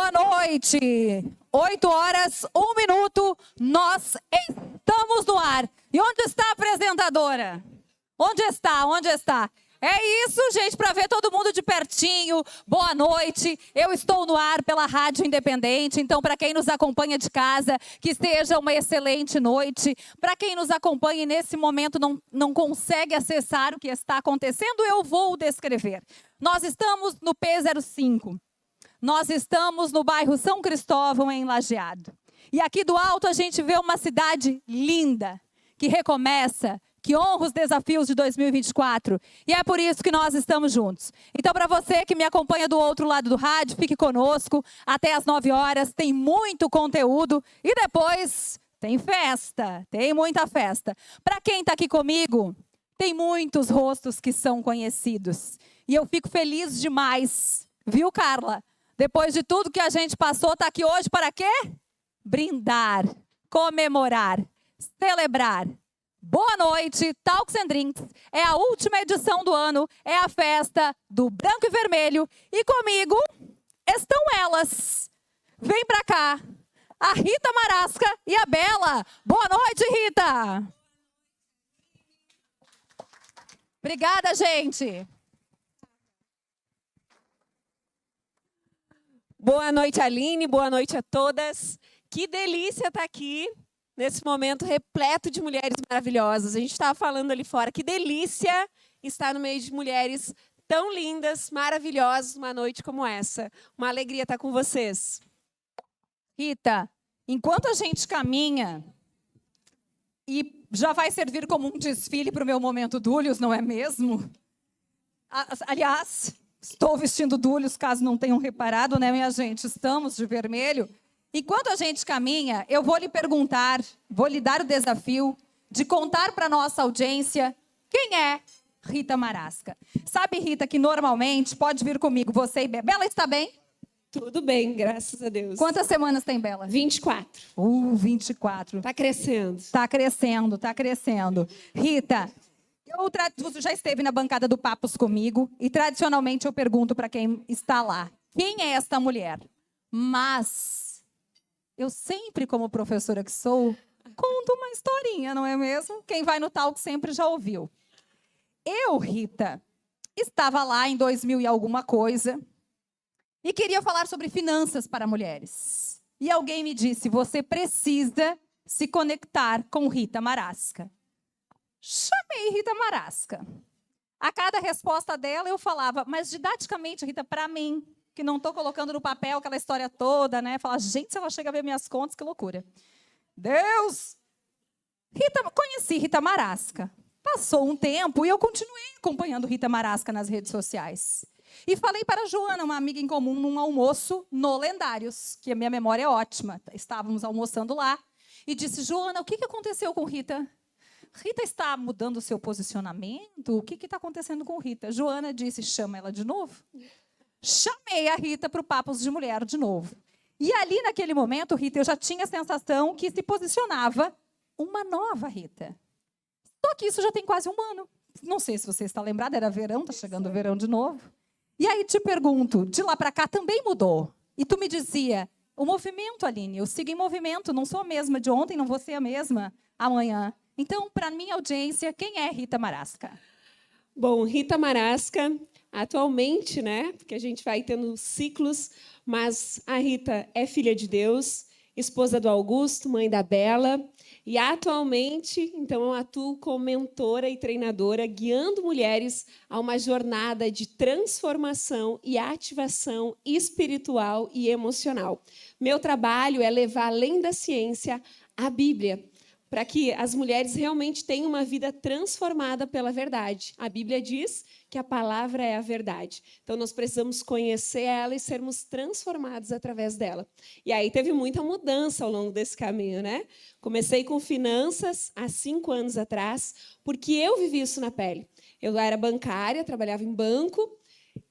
Boa noite. 8h01, nós estamos no ar. E onde está a apresentadora? Onde está? É isso, gente, para ver todo mundo de pertinho. Boa noite. Eu estou no ar pela Rádio Independente. Então, para quem nos acompanha de casa, que seja uma excelente noite. Para quem nos acompanha e nesse momento não consegue acessar o que está acontecendo, eu vou descrever. Nós estamos no P05. Nós estamos no bairro São Cristóvão, em Lajeado. E aqui do alto a gente vê uma cidade linda, que recomeça, que honra os desafios de 2024. E é por isso que nós estamos juntos. Então, para você que me acompanha do outro lado do rádio, fique conosco até às 9h. Tem muito conteúdo e depois tem festa, tem muita festa. Para quem está aqui comigo, tem muitos rostos que são conhecidos. E eu fico feliz demais, viu, Carla? Depois de tudo que a gente passou, está aqui hoje para quê? Brindar, comemorar, celebrar. Boa noite, Talks and Drinks. É a última edição do ano, é a festa do branco e vermelho. E comigo estão elas. Vem para cá, a Rita Marasca e a Bela. Boa noite, Rita. Obrigada, gente. Boa noite, Aline. Boa noite a todas. Que delícia estar aqui nesse momento repleto de mulheres maravilhosas. A gente estava falando ali fora. Que delícia estar no meio de mulheres tão lindas, maravilhosas, numa noite como essa. Uma alegria estar com vocês. Rita, enquanto a gente caminha, e já vai servir como um desfile para o meu momento Dúlios, não é mesmo? Aliás, estou vestindo Dúlios, caso não tenham reparado, né, minha gente? Estamos de vermelho. Enquanto a gente caminha, eu vou lhe perguntar, vou lhe dar o desafio de contar para a nossa audiência quem é Rita Marasca. Sabe, Rita, que normalmente, pode vir comigo, você e Bela. Bela está bem? Tudo bem, graças a Deus. Quantas semanas tem Bela? 24. 24. Está crescendo. Está crescendo. Rita, você já esteve na bancada do Papos comigo e tradicionalmente eu pergunto para quem está lá, quem é esta mulher? Mas eu sempre, como professora que sou, conto uma historinha, não é mesmo? Quem vai no talk sempre já ouviu. Eu, Rita, estava lá em 2000 e alguma coisa e queria falar sobre finanças para mulheres. E alguém me disse, você precisa se conectar com Rita Marasca. Chamei Rita Marasca. A cada resposta dela eu falava, mas didaticamente, Rita, para mim, que não estou colocando no papel aquela história toda, né? Falar, gente, se ela chega a ver minhas contas, que loucura. Deus! Conheci Rita Marasca. Passou um tempo e eu continuei acompanhando Rita Marasca nas redes sociais. E falei para a Joana, uma amiga em comum, num almoço no Lendários, que a minha memória é ótima. Estávamos almoçando lá. E disse, Joana, o que aconteceu com Rita? Rita está mudando o seu posicionamento? O que está acontecendo com Rita? Joana disse, chama ela de novo. Chamei a Rita para o Papos de Mulher de novo. E ali, naquele momento, Rita, eu já tinha a sensação que se posicionava uma nova Rita. Só que isso já tem quase um ano. Não sei se você está lembrada, era verão, está chegando o verão de novo. E aí te pergunto, de lá para cá também mudou? E tu me dizia, o movimento, Aline, eu sigo em movimento, não sou a mesma de ontem, não vou ser a mesma amanhã. Então, para minha audiência, quem é Rita Marasca? Bom, Rita Marasca, atualmente, né, porque a gente vai tendo ciclos, mas a Rita é filha de Deus, esposa do Augusto, mãe da Bela, e atualmente, então, eu atuo como mentora e treinadora, guiando mulheres a uma jornada de transformação e ativação espiritual e emocional. Meu trabalho é levar além da ciência a Bíblia, para que as mulheres realmente tenham uma vida transformada pela verdade. A Bíblia diz que a palavra é a verdade. Então, nós precisamos conhecer ela e sermos transformados através dela. E aí teve muita mudança ao longo desse caminho, né? Comecei com finanças há 5 anos atrás, porque eu vivi isso na pele. Eu era bancária, trabalhava em banco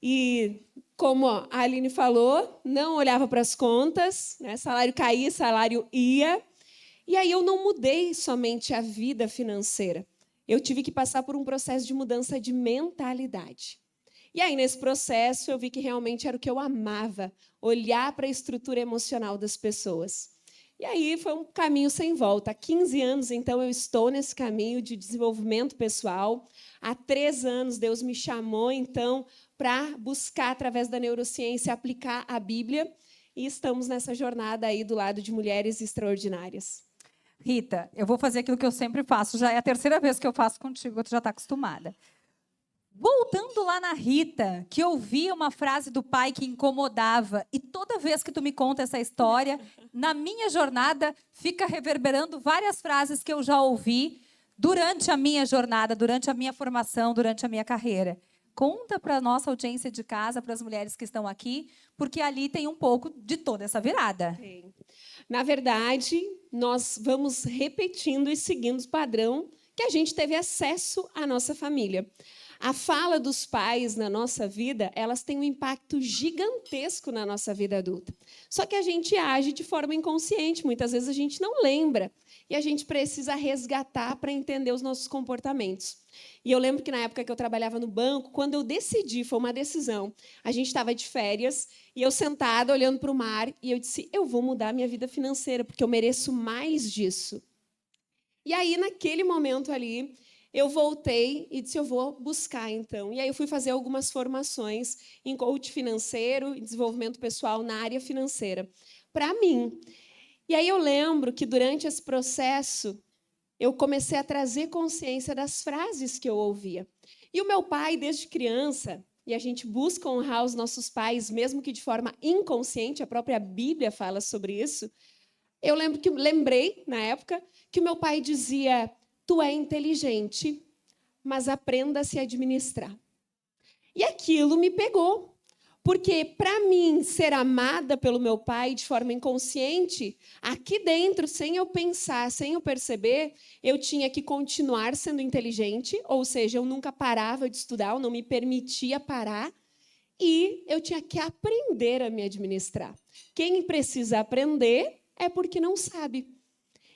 e, como a Aline falou, não olhava para as contas, né? Salário caía, salário ia. E aí eu não mudei somente a vida financeira. Eu tive que passar por um processo de mudança de mentalidade. E aí, nesse processo, eu vi que realmente era o que eu amava, olhar para a estrutura emocional das pessoas. E aí foi um caminho sem volta. Há 15 anos, então, eu estou nesse caminho de desenvolvimento pessoal. Há 3 anos, Deus me chamou, então, para buscar, através da neurociência, aplicar a Bíblia. E estamos nessa jornada aí do lado de mulheres extraordinárias. Rita, eu vou fazer aquilo que eu sempre faço. Já é a terceira vez que eu faço contigo, tu já está acostumada. Voltando lá na Rita, que ouvia uma frase do pai que incomodava, e toda vez que tu me conta essa história, na minha jornada, fica reverberando várias frases que eu já ouvi durante a minha jornada, durante a minha formação, durante a minha carreira. Conta para a nossa audiência de casa, para as mulheres que estão aqui, porque ali tem um pouco de toda essa virada. Tem. Na verdade, nós vamos repetindo e seguindo o padrão que a gente teve acesso à nossa família. A fala dos pais na nossa vida, elas têm um impacto gigantesco na nossa vida adulta. Só que a gente age de forma inconsciente, muitas vezes a gente não lembra. E a gente precisa resgatar para entender os nossos comportamentos. E eu lembro que na época que eu trabalhava no banco, quando eu decidi, foi uma decisão, a gente estava de férias, e eu sentada, olhando para o mar, e eu disse, eu vou mudar minha vida financeira, porque eu mereço mais disso. E aí, naquele momento ali, eu voltei e disse, eu vou buscar, então. E aí eu fui fazer algumas formações em coach financeiro e desenvolvimento pessoal na área financeira, para mim. E aí eu lembro que, durante esse processo, eu comecei a trazer consciência das frases que eu ouvia. E o meu pai, desde criança, e a gente busca honrar os nossos pais, mesmo que de forma inconsciente, a própria Bíblia fala sobre isso. Eu lembrei, na época, que o meu pai dizia, tu é inteligente, mas aprenda a se administrar. E aquilo me pegou. Porque, para mim, ser amada pelo meu pai de forma inconsciente, aqui dentro, sem eu pensar, sem eu perceber, eu tinha que continuar sendo inteligente, ou seja, eu nunca parava de estudar, eu não me permitia parar, e eu tinha que aprender a me administrar. Quem precisa aprender é porque não sabe.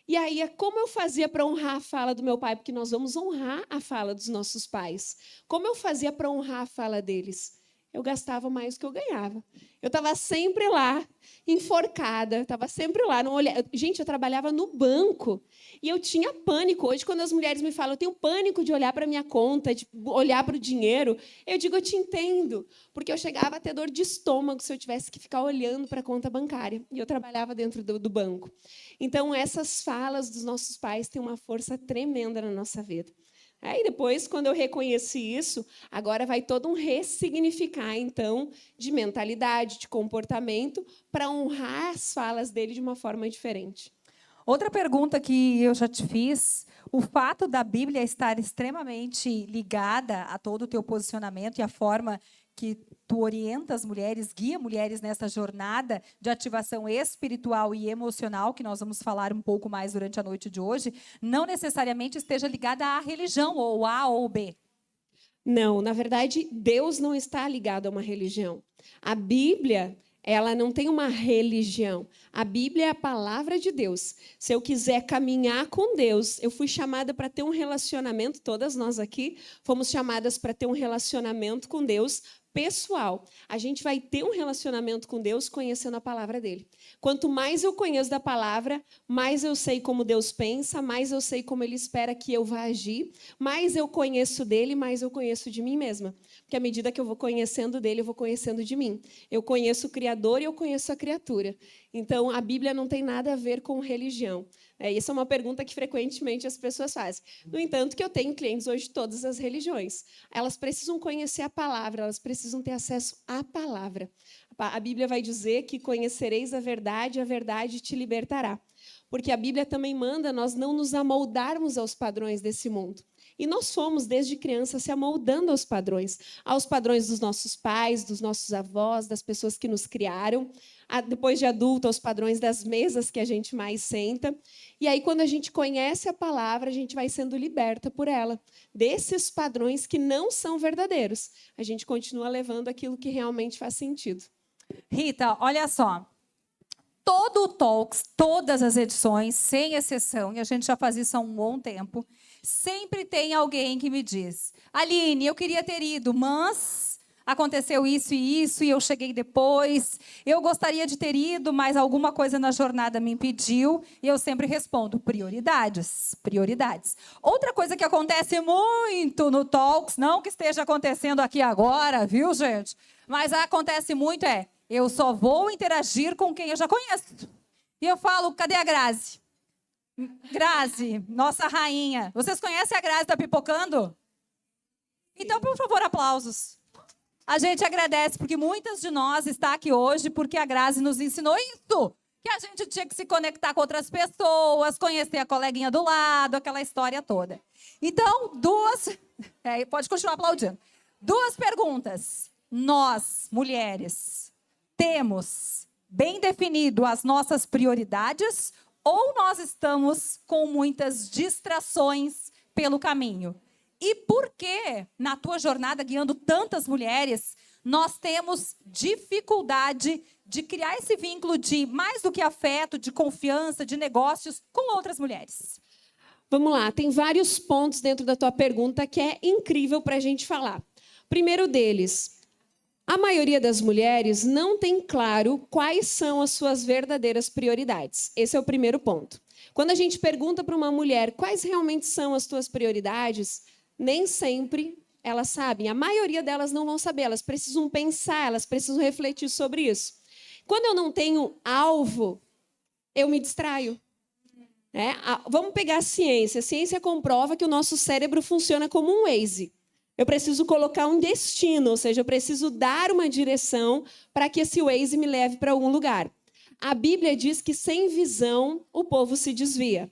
E aí, como eu fazia para honrar a fala do meu pai? Porque nós vamos honrar a fala dos nossos pais. Como eu fazia para honrar a fala deles? Eu gastava mais do que eu ganhava. Eu estava sempre lá, enforcada, estava sempre lá. Não olhava. Gente, eu trabalhava no banco e eu tinha pânico. Hoje, quando as mulheres me falam, eu tenho pânico de olhar para a minha conta, de olhar para o dinheiro, eu digo, eu te entendo, porque eu chegava a ter dor de estômago se eu tivesse que ficar olhando para a conta bancária. E eu trabalhava dentro do banco. Então, essas falas dos nossos pais têm uma força tremenda na nossa vida. Aí depois, quando eu reconheci isso, agora vai todo um ressignificar, então, de mentalidade, de comportamento, para honrar as falas dele de uma forma diferente. Outra pergunta que eu já te fiz, o fato da Bíblia estar extremamente ligada a todo o teu posicionamento e a forma que tu orienta as mulheres, guia mulheres nessa jornada de ativação espiritual e emocional, que nós vamos falar um pouco mais durante a noite de hoje, não necessariamente esteja ligada à religião, ou A ou B. Não, na verdade, Deus não está ligado a uma religião. A Bíblia, ela não tem uma religião. A Bíblia é a palavra de Deus. Se eu quiser caminhar com Deus, eu fui chamada para ter um relacionamento, todas nós aqui fomos chamadas para ter um relacionamento com Deus pessoal. A gente vai ter um relacionamento com Deus conhecendo a palavra dele. Quanto mais eu conheço da palavra, mais eu sei como Deus pensa, mais eu sei como ele espera que eu vá agir, mais eu conheço dele, mais eu conheço de mim mesma. Porque à medida que eu vou conhecendo dele, eu vou conhecendo de mim. Eu conheço o Criador e eu conheço a criatura. Então, a Bíblia não tem nada a ver com religião. Isso é uma pergunta que frequentemente as pessoas fazem. No entanto, que eu tenho clientes hoje de todas as religiões. Elas precisam conhecer a palavra, elas precisam ter acesso à palavra. A Bíblia vai dizer que conhecereis a verdade te libertará. Porque a Bíblia também manda nós não nos amoldarmos aos padrões desse mundo. E nós fomos, desde criança, se amoldando aos padrões dos nossos pais, dos nossos avós, das pessoas que nos criaram, depois de adulto, aos padrões das mesas que a gente mais senta. E aí, quando a gente conhece a palavra, a gente vai sendo liberta por ela, desses padrões que não são verdadeiros. A gente continua levando aquilo que realmente faz sentido. Rita, olha só. Todo o Talks, todas as edições, sem exceção, e a gente já faz isso há um bom tempo, sempre tem alguém que me diz, Aline, eu queria ter ido, mas aconteceu isso e eu cheguei depois. Eu gostaria de ter ido, mas alguma coisa na jornada me impediu. E eu sempre respondo: prioridades, prioridades. Outra coisa que acontece muito no Talks, não que esteja acontecendo aqui agora, viu, gente? Mas acontece muito eu só vou interagir com quem eu já conheço. E eu falo: cadê a Grazi? Grazi, nossa rainha. Vocês conhecem a Grazi da Pipocando? Então, por favor, aplausos. A gente agradece, porque muitas de nós está aqui hoje porque a Grazi nos ensinou isso. Que a gente tinha que se conectar com outras pessoas, conhecer a coleguinha do lado, aquela história toda. Então, pode continuar aplaudindo. 2 perguntas. Nós, mulheres, temos bem definido as nossas prioridades ou nós estamos com muitas distrações pelo caminho? E por que, na tua jornada, guiando tantas mulheres, nós temos dificuldade de criar esse vínculo de mais do que afeto, de confiança, de negócios com outras mulheres? Vamos lá, tem vários pontos dentro da tua pergunta que é incrível para a gente falar. Primeiro deles, a maioria das mulheres não tem claro quais são as suas verdadeiras prioridades. Esse é o primeiro ponto. Quando a gente pergunta para uma mulher quais realmente são as tuas prioridades, nem sempre elas sabem. A maioria delas não vão saber. Elas precisam pensar, elas precisam refletir sobre isso. Quando eu não tenho alvo, eu me distraio. Vamos pegar a ciência. A ciência comprova que o nosso cérebro funciona como um Waze. Eu preciso colocar um destino, ou seja, eu preciso dar uma direção para que esse Waze me leve para algum lugar. A Bíblia diz que sem visão o povo se desvia.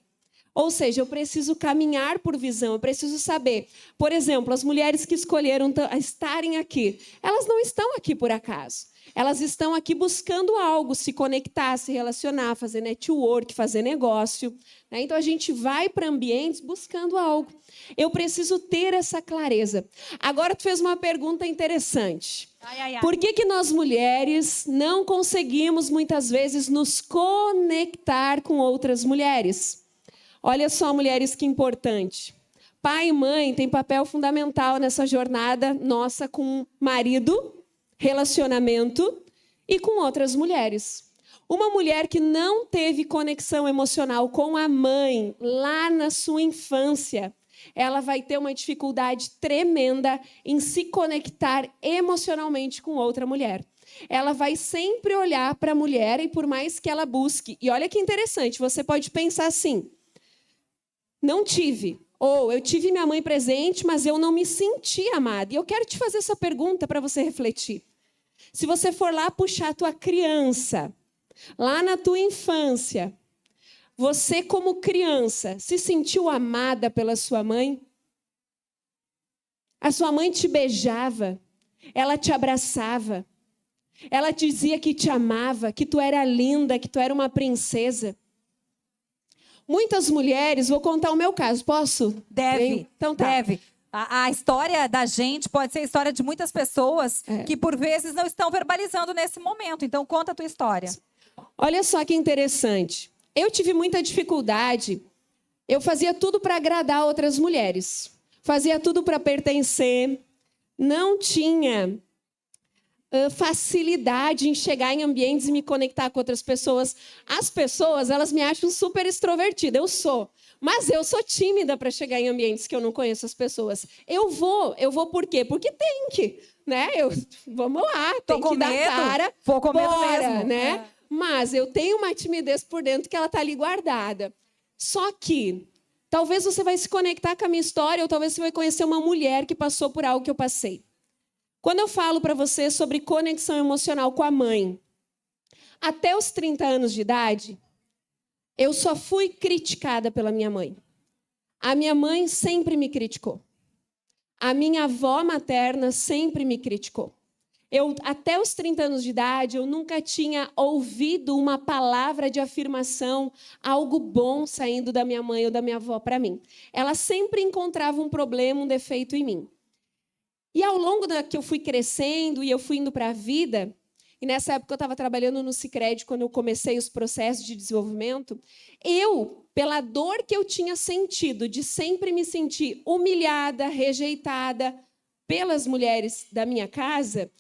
Ou seja, eu preciso caminhar por visão, eu preciso saber. Por exemplo, as mulheres que escolheram estarem aqui, elas não estão aqui por acaso. Elas estão aqui buscando algo, se conectar, se relacionar, fazer network, fazer negócio. Então, a gente vai para ambientes buscando algo. Eu preciso ter essa clareza. Agora, tu fez uma pergunta interessante. Por que nós, mulheres, não conseguimos, muitas vezes, nos conectar com outras mulheres? Olha só, mulheres, que importante. Pai e mãe têm papel fundamental nessa jornada nossa com marido, relacionamento e com outras mulheres. Uma mulher que não teve conexão emocional com a mãe lá na sua infância, ela vai ter uma dificuldade tremenda em se conectar emocionalmente com outra mulher. Ela vai sempre olhar para a mulher e por mais que ela busque... E olha que interessante, você pode pensar assim: não tive, ou eu tive minha mãe presente, mas eu não me senti amada. E eu quero te fazer essa pergunta para você refletir. Se você for lá puxar a tua criança, lá na tua infância, você como criança se sentiu amada pela sua mãe? A sua mãe te beijava, ela te abraçava, ela te dizia que te amava, que tu era linda, que tu era uma princesa. Muitas mulheres, vou contar o meu caso, posso? Deve, então tá. Deve. A história da gente pode ser a história de muitas pessoas que, por vezes, não estão verbalizando nesse momento. Então, conta a tua história. Olha só que interessante. Eu tive muita dificuldade. Eu fazia tudo para agradar outras mulheres. Fazia tudo para pertencer. Não tinha facilidade em chegar em ambientes e me conectar com outras pessoas. As pessoas, elas me acham super extrovertida. Eu sou. Mas eu sou tímida para chegar em ambientes que eu não conheço as pessoas. Eu vou por quê? Porque tem que, né? Vamos lá, tem que dar cara. Vou com medo mesmo, né? Mas eu tenho uma timidez por dentro que ela está ali guardada. Só que talvez você vai se conectar com a minha história ou talvez você vai conhecer uma mulher que passou por algo que eu passei. Quando eu falo para você sobre conexão emocional com a mãe, até os 30 anos de idade, eu só fui criticada pela minha mãe. A minha mãe sempre me criticou. A minha avó materna sempre me criticou. Até os 30 anos de idade, eu nunca tinha ouvido uma palavra de afirmação, algo bom saindo da minha mãe ou da minha avó para mim. Ela sempre encontrava um problema, um defeito em mim. E ao longo que eu fui crescendo e eu fui indo para a vida, e nessa época eu estava trabalhando no Sicredi, quando eu comecei os processos de desenvolvimento, pela dor que eu tinha sentido de sempre me sentir humilhada, rejeitada, pelas mulheres da minha casa,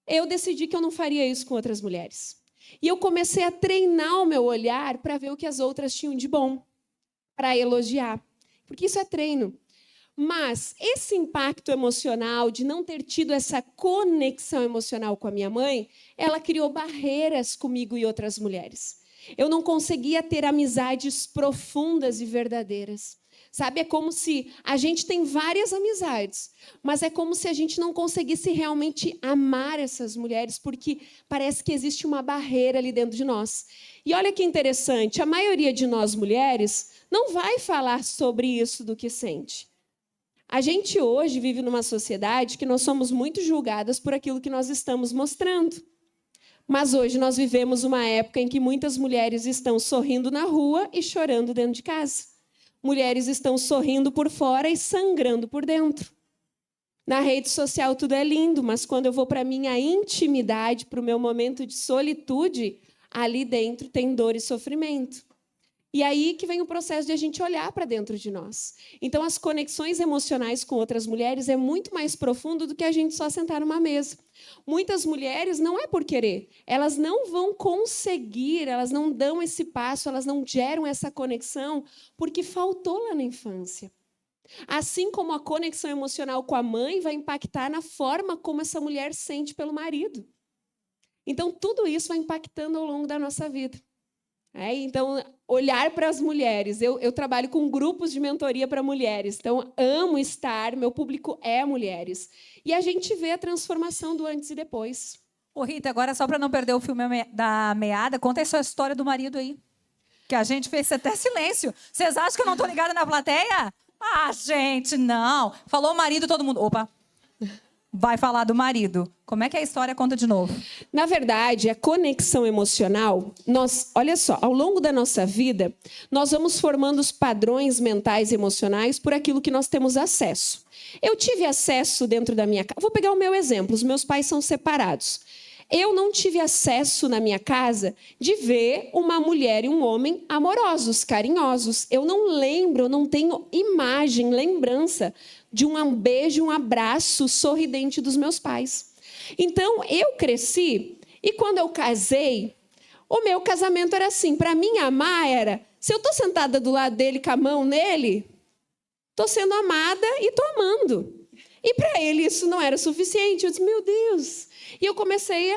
eu decidi que eu não faria isso com outras mulheres. E eu comecei a treinar o meu olhar para ver o que as outras tinham de bom, para elogiar. Porque isso é treino. Mas esse impacto emocional de não ter tido essa conexão emocional com a minha mãe, ela criou barreiras comigo e outras mulheres. Eu não conseguia ter amizades profundas e verdadeiras. Sabe, é como se a gente tem várias amizades, mas é como se a gente não conseguisse realmente amar essas mulheres, porque parece que existe uma barreira ali dentro de nós. E olha que interessante, a maioria de nós mulheres não vai falar sobre isso do que sente. A gente hoje vive numa sociedade que nós somos muito julgadas por aquilo que nós estamos mostrando. Mas hoje nós vivemos uma época em que muitas mulheres estão sorrindo na rua e chorando dentro de casa. Mulheres estão sorrindo por fora e sangrando por dentro. Na rede social tudo é lindo, mas quando eu vou para a minha intimidade, para o meu momento de solitude, ali dentro tem dor e sofrimento. E aí que vem o processo de a gente olhar para dentro de nós. Então, as conexões emocionais com outras mulheres é muito mais profundo do que a gente só sentar numa mesa. Muitas mulheres, não é por querer, elas não vão conseguir, elas não dão esse passo, elas não geram essa conexão porque faltou lá na infância. Assim como a conexão emocional com a mãe vai impactar na forma como essa mulher sente pelo marido. Então, tudo isso vai impactando ao longo da nossa vida. Então, olhar para as mulheres. Eu trabalho com grupos de mentoria para mulheres. Então, amo estar, meu público é mulheres. E a gente vê a transformação do antes e depois. Ô, Rita, agora só para não perder o filme da meada, conta essa história do marido aí. Que a gente fez até silêncio. Vocês acham que eu não estou ligada na plateia? Ah, gente, não. Falou o marido, todo mundo... Opa. Vai falar do marido. Como é que é a história? Conta de novo. Na verdade, a conexão emocional, olha só, ao longo da nossa vida, nós vamos formando os padrões mentais e emocionais por aquilo que nós temos acesso. Eu tive acesso dentro da minha casa. Vou pegar o meu exemplo. Os meus pais são separados. Eu não tive acesso na minha casa de ver uma mulher e um homem amorosos, carinhosos. Eu não lembro, eu não tenho imagem, lembrança de um beijo, um abraço sorridente dos meus pais. Então, eu cresci e quando eu casei, o meu casamento era assim. Para mim, amar era, se eu estou sentada do lado dele com a mão nele, estou sendo amada e estou amando. E para ele isso não era suficiente. Eu disse, meu Deus... E eu comecei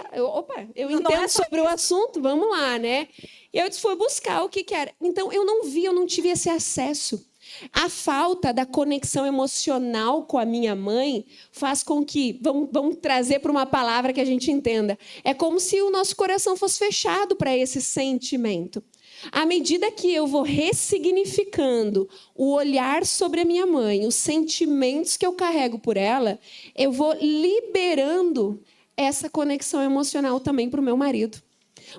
eu entendo sobre o assunto, vamos lá, né? E eu fui buscar o que era. Então, eu não tive esse acesso. A falta da conexão emocional com a minha mãe faz com que, vamos trazer para uma palavra que a gente entenda, é como se o nosso coração fosse fechado para esse sentimento. À medida que eu vou ressignificando o olhar sobre a minha mãe, os sentimentos que eu carrego por ela, eu vou liberando essa conexão emocional também para o meu marido.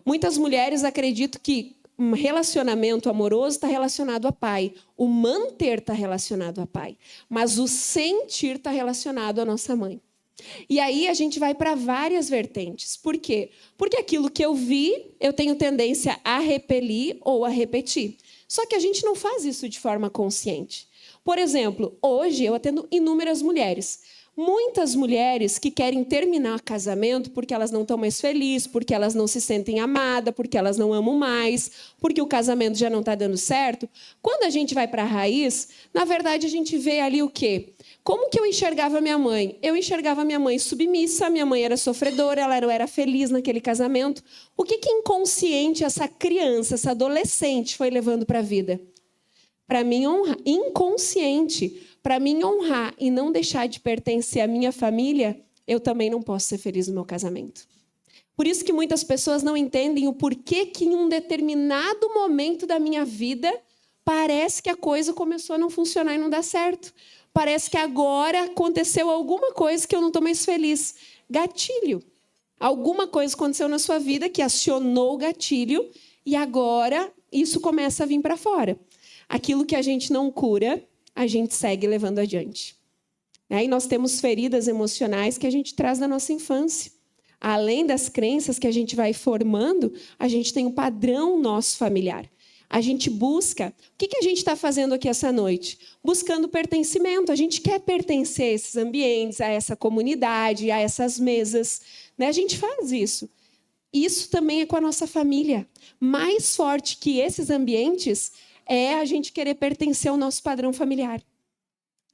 Muitas mulheres acreditam que um relacionamento amoroso está relacionado a pai, o manter está relacionado a pai, mas o sentir está relacionado à nossa mãe. E aí a gente vai para várias vertentes. Por quê? Porque aquilo que eu vi, eu tenho tendência a repelir ou a repetir. Só que a gente não faz isso de forma consciente. Por exemplo, hoje eu atendo inúmeras mulheres. Muitas mulheres que querem terminar casamento porque elas não estão mais felizes, porque elas não se sentem amadas, porque elas não amam mais, porque o casamento já não está dando certo. Quando a gente vai para a raiz, na verdade a gente vê ali o quê? Como que eu enxergava minha mãe? Eu enxergava minha mãe submissa, minha mãe era sofredora, ela não era feliz naquele casamento. O que inconsciente essa criança, essa adolescente foi levando para a vida? Para mim, inconsciente. Para mim honrar e não deixar de pertencer à minha família, eu também não posso ser feliz no meu casamento. Por isso que muitas pessoas não entendem o porquê que em um determinado momento da minha vida parece que a coisa começou a não funcionar e não dar certo. Parece que agora aconteceu alguma coisa que eu não estou mais feliz. Gatilho. Alguma coisa aconteceu na sua vida que acionou o gatilho e agora isso começa a vir para fora. Aquilo que a gente não cura, a gente segue levando adiante. E nós temos feridas emocionais que a gente traz da nossa infância. Além das crenças que a gente vai formando, a gente tem um padrão nosso familiar. A gente busca. O que a gente está fazendo aqui essa noite? Buscando pertencimento. A gente quer pertencer a esses ambientes, a essa comunidade, a essas mesas, né? A gente faz isso. Isso também é com a nossa família. Mais forte que esses ambientes é a gente querer pertencer ao nosso padrão familiar.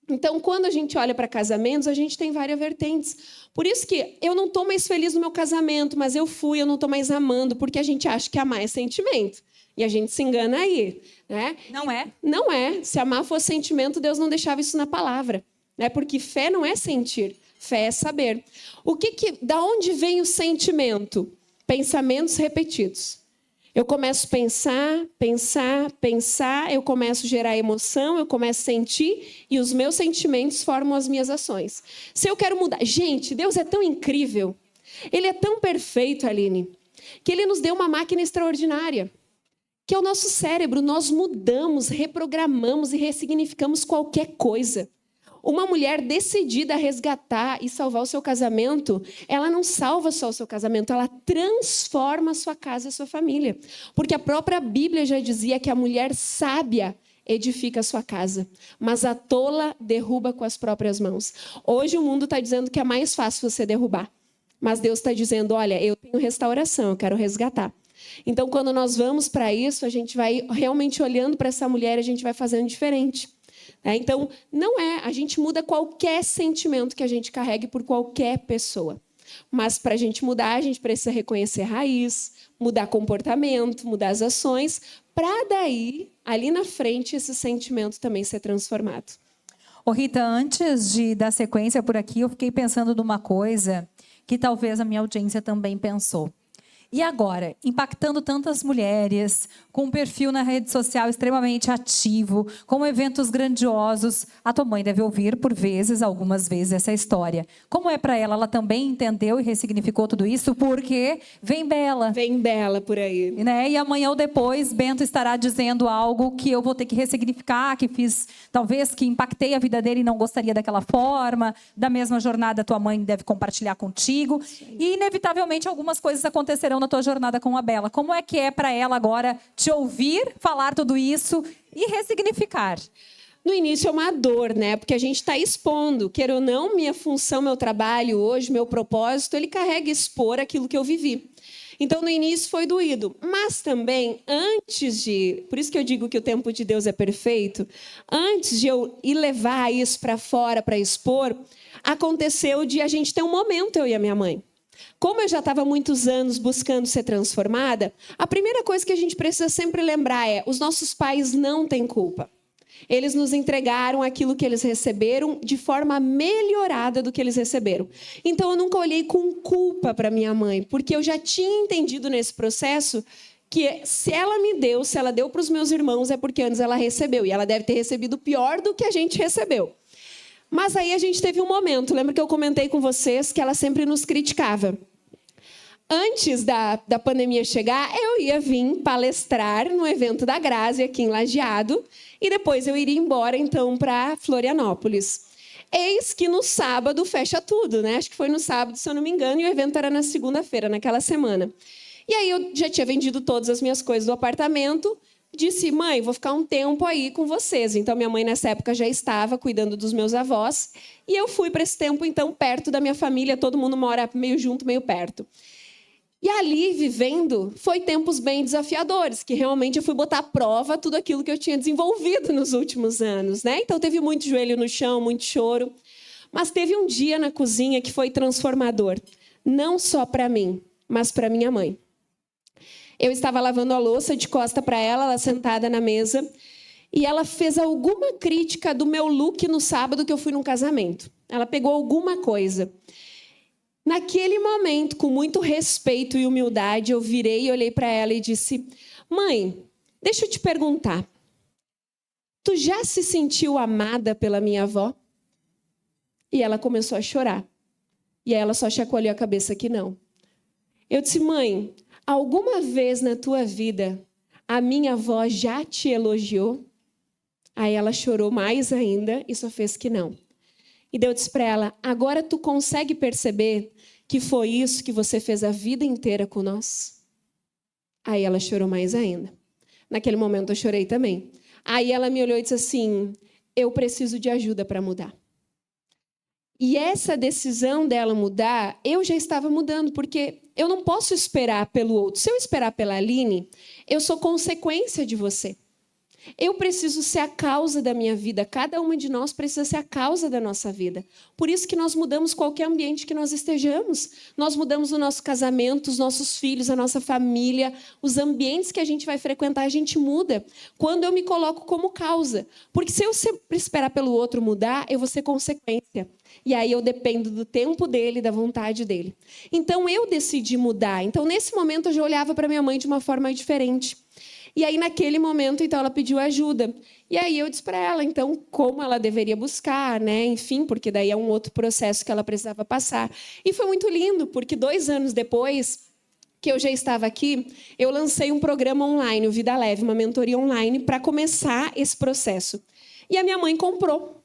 Então, quando a gente olha para casamentos, a gente tem várias vertentes. Por isso que eu não estou mais feliz no meu casamento, mas eu não estou mais amando, porque a gente acha que amar é sentimento. E a gente se engana aí, né? Não é? Não é. Se amar fosse sentimento, Deus não deixava isso na palavra, né? Porque fé não é sentir, fé é saber. Da onde vem o sentimento? Pensamentos repetidos. Eu começo a pensar, eu começo a gerar emoção, eu começo a sentir e os meus sentimentos formam as minhas ações. Se eu quero mudar... Gente, Deus é tão incrível, Ele é tão perfeito, Aline, que Ele nos deu uma máquina extraordinária, que é o nosso cérebro. Nós mudamos, reprogramamos e ressignificamos qualquer coisa. Uma mulher decidida a resgatar e salvar o seu casamento, ela não salva só o seu casamento, ela transforma a sua casa e a sua família. Porque a própria Bíblia já dizia que a mulher sábia edifica a sua casa, mas a tola derruba com as próprias mãos. Hoje o mundo está dizendo que é mais fácil você derrubar, mas Deus está dizendo, olha, eu tenho restauração, eu quero resgatar. Então, quando nós vamos para isso, a gente vai realmente olhando para essa mulher, a gente vai fazendo diferente. Então, não é, a gente muda qualquer sentimento que a gente carregue por qualquer pessoa. Mas para a gente mudar, a gente precisa reconhecer raiz, mudar comportamento, mudar as ações, para daí, ali na frente, esse sentimento também ser transformado. Ô Rita, antes de dar sequência por aqui, eu fiquei pensando numa coisa que talvez a minha audiência também pensou. E agora, impactando tantas mulheres, com um perfil na rede social extremamente ativo, com eventos grandiosos, a tua mãe deve ouvir por vezes, algumas vezes, essa história. Como é para ela? Ela também entendeu e ressignificou tudo isso? Porque vem Bela. Vem Bela por aí. Né? E amanhã ou depois, Bento estará dizendo algo que eu vou ter que ressignificar, que fiz, talvez, que impactei a vida dele e não gostaria daquela forma. Da mesma jornada, tua mãe deve compartilhar contigo. E, inevitavelmente, algumas coisas acontecerão na tua jornada com a Bela. Como é que é para ela agora te ouvir falar tudo isso e ressignificar? No início é uma dor, né? Porque a gente está expondo. Queira ou não, minha função, meu trabalho hoje, meu propósito, ele carrega expor aquilo que eu vivi. Então, no início foi doído. Mas também, antes de... Por isso que eu digo que o tempo de Deus é perfeito. Antes de eu ir levar isso para fora, para expor, aconteceu de a gente ter um momento, eu e a minha mãe. Como eu já estava há muitos anos buscando ser transformada, a primeira coisa que a gente precisa sempre lembrar é: os nossos pais não têm culpa. Eles nos entregaram aquilo que eles receberam de forma melhorada do que eles receberam. Então, eu nunca olhei com culpa para minha mãe, porque eu já tinha entendido nesse processo que se ela me deu, se ela deu para os meus irmãos, é porque antes ela recebeu. E ela deve ter recebido pior do que a gente recebeu. Mas aí a gente teve um momento, lembra que eu comentei com vocês que ela sempre nos criticava. Antes da pandemia chegar, eu ia vir palestrar no evento da Grazi, aqui em Lajeado, e depois eu iria embora, então, para Florianópolis. Eis que no sábado fecha tudo, né? Acho que foi no sábado, se eu não me engano, e o evento era na segunda-feira, naquela semana. E aí eu já tinha vendido todas as minhas coisas do apartamento, disse, mãe, vou ficar um tempo aí com vocês. Então, minha mãe, nessa época, já estava cuidando dos meus avós. E eu fui para esse tempo, então, perto da minha família. Todo mundo mora meio junto, meio perto. E ali, vivendo, foi tempos bem desafiadores, que realmente eu fui botar à prova tudo aquilo que eu tinha desenvolvido nos últimos anos, né? Então, teve muito joelho no chão, muito choro. Mas teve um dia na cozinha que foi transformador. Não só para mim, mas para minha mãe. Eu estava lavando a louça de costa para ela sentada na mesa, e ela fez alguma crítica do meu look no sábado que eu fui num casamento. Ela pegou alguma coisa. Naquele momento, com muito respeito e humildade, eu virei e olhei para ela e disse, mãe, deixa eu te perguntar, tu já se sentiu amada pela minha avó? E ela começou a chorar. E ela só chacoalhou a cabeça que não. Eu disse, mãe, alguma vez na tua vida a minha avó já te elogiou? Aí ela chorou mais ainda e só fez que não. E Deus disse para ela, agora tu consegue perceber que foi isso que você fez a vida inteira com nós? Aí ela chorou mais ainda. Naquele momento eu chorei também. Aí ela me olhou e disse assim, eu preciso de ajuda para mudar. E essa decisão dela mudar, eu já estava mudando, porque eu não posso esperar pelo outro. Se eu esperar pela Aline, eu sou consequência de você. Eu preciso ser a causa da minha vida. Cada uma de nós precisa ser a causa da nossa vida. Por isso que nós mudamos qualquer ambiente que nós estejamos. Nós mudamos o nosso casamento, os nossos filhos, a nossa família, os ambientes que a gente vai frequentar, a gente muda. Quando eu me coloco como causa. Porque se eu sempre esperar pelo outro mudar, eu vou ser consequência. E aí eu dependo do tempo dele, da vontade dele. Então eu decidi mudar. Então nesse momento eu já olhava para minha mãe de uma forma diferente. E aí, naquele momento, então, ela pediu ajuda. E aí eu disse para ela, então, como ela deveria buscar, né? Enfim, porque daí é um outro processo que ela precisava passar. E foi muito lindo, porque 2 anos depois que eu já estava aqui, eu lancei um programa online, o Vida Leve, uma mentoria online, para começar esse processo. E a minha mãe comprou.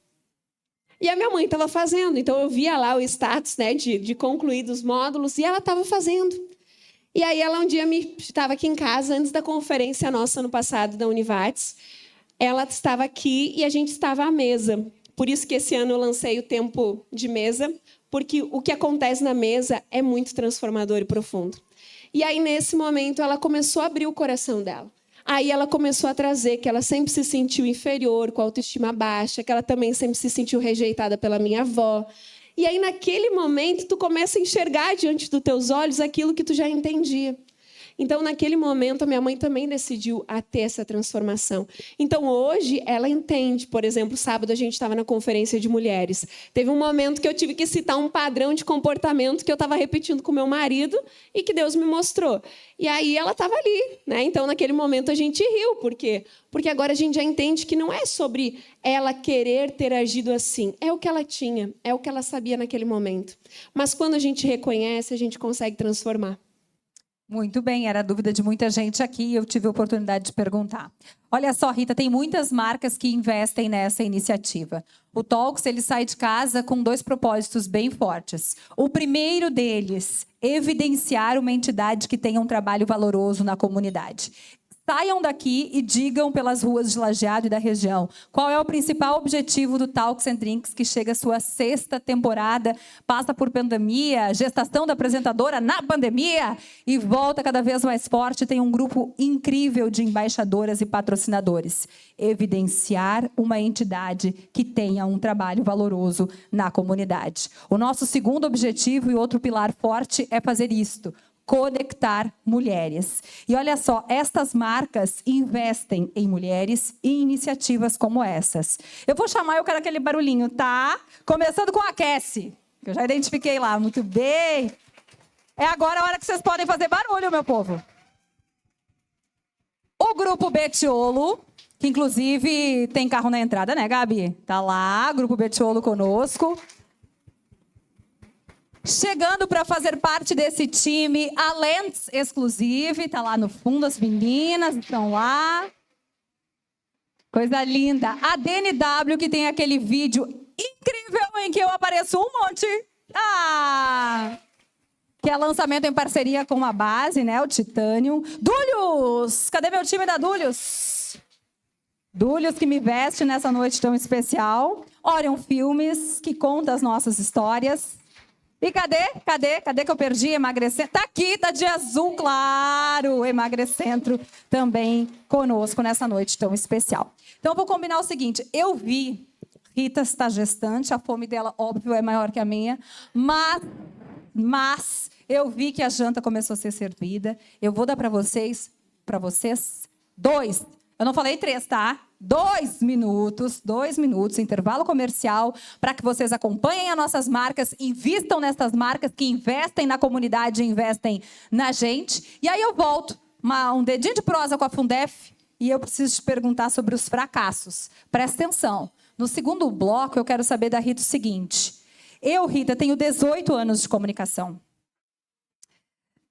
E a minha mãe estava fazendo. Então, eu via lá o status, né, de concluir dos módulos, e ela estava fazendo. E aí ela um dia estava aqui em casa, antes da conferência nossa no passado da Univates. Ela estava aqui e a gente estava à mesa. Por isso que esse ano eu lancei o tempo de mesa, porque o que acontece na mesa é muito transformador e profundo. E aí, nesse momento, ela começou a abrir o coração dela. Aí ela começou a trazer que ela sempre se sentiu inferior, com a autoestima baixa, que ela também sempre se sentiu rejeitada pela minha avó. E aí, naquele momento, tu começa a enxergar diante dos teus olhos aquilo que tu já entendia. Então, naquele momento, a minha mãe também decidiu a ter essa transformação. Então, hoje, ela entende. Por exemplo, sábado a gente estava na conferência de mulheres. Teve um momento que eu tive que citar um padrão de comportamento que eu estava repetindo com meu marido e que Deus me mostrou. E aí ela estava ali, né? Então, naquele momento, a gente riu. Por quê? Porque agora a gente já entende que não é sobre ela querer ter agido assim. É o que ela tinha, é o que ela sabia naquele momento. Mas quando a gente reconhece, a gente consegue transformar. Muito bem, era a dúvida de muita gente aqui e eu tive a oportunidade de perguntar. Olha só, Rita, tem muitas marcas que investem nessa iniciativa. O Talks, ele sai de casa com 2 propósitos bem fortes. O primeiro deles, evidenciar uma entidade que tenha um trabalho valoroso na comunidade. Saiam daqui e digam pelas ruas de Lajeado e da região qual é o principal objetivo do Talks and Drinks, que chega à sua 6ª temporada, passa por pandemia, gestação da apresentadora na pandemia e volta cada vez mais forte. Tem um grupo incrível de embaixadoras e patrocinadores. Evidenciar uma entidade que tenha um trabalho valoroso na comunidade. O nosso segundo objetivo e outro pilar forte é fazer isto. Conectar mulheres. E olha só, estas marcas investem em mulheres e em iniciativas como essas. Eu vou chamar, eu quero aquele barulhinho, tá? Começando com a Aquece, que eu já identifiquei lá, muito bem. É agora a hora que vocês podem fazer barulho, meu povo. O Grupo Betiolo, que inclusive tem carro na entrada, né, Gabi? Tá lá, Grupo Betiolo conosco. Chegando para fazer parte desse time, a Lens Exclusive, está lá no fundo, as meninas estão lá. Coisa linda. A DNW, que tem aquele vídeo incrível em que eu apareço um monte. Que é lançamento em parceria com a base, né? O Titanium. Dúlios! Cadê meu time da Dúlios? Dúlios que me veste nessa noite tão especial. Orion Filmes, que conta as nossas histórias. E cadê que eu perdi? Emagrecentro. Tá aqui, tá de azul, claro. Emagrecentro também conosco nessa noite tão especial. Então, eu vou combinar o seguinte. Eu vi, Rita está gestante, a fome dela, óbvio, é maior que a minha. Mas eu vi que a janta começou a ser servida. Eu vou dar para vocês 2. Eu não falei 3, tá? 2 minutos, intervalo comercial, para que vocês acompanhem as nossas marcas, invistam nessas marcas que investem na comunidade, investem na gente. E aí eu volto, um dedinho de prosa com a Fundef, e eu preciso te perguntar sobre os fracassos. Presta atenção. No segundo bloco, eu quero saber da Rita o seguinte. Eu, Rita, tenho 18 anos de comunicação.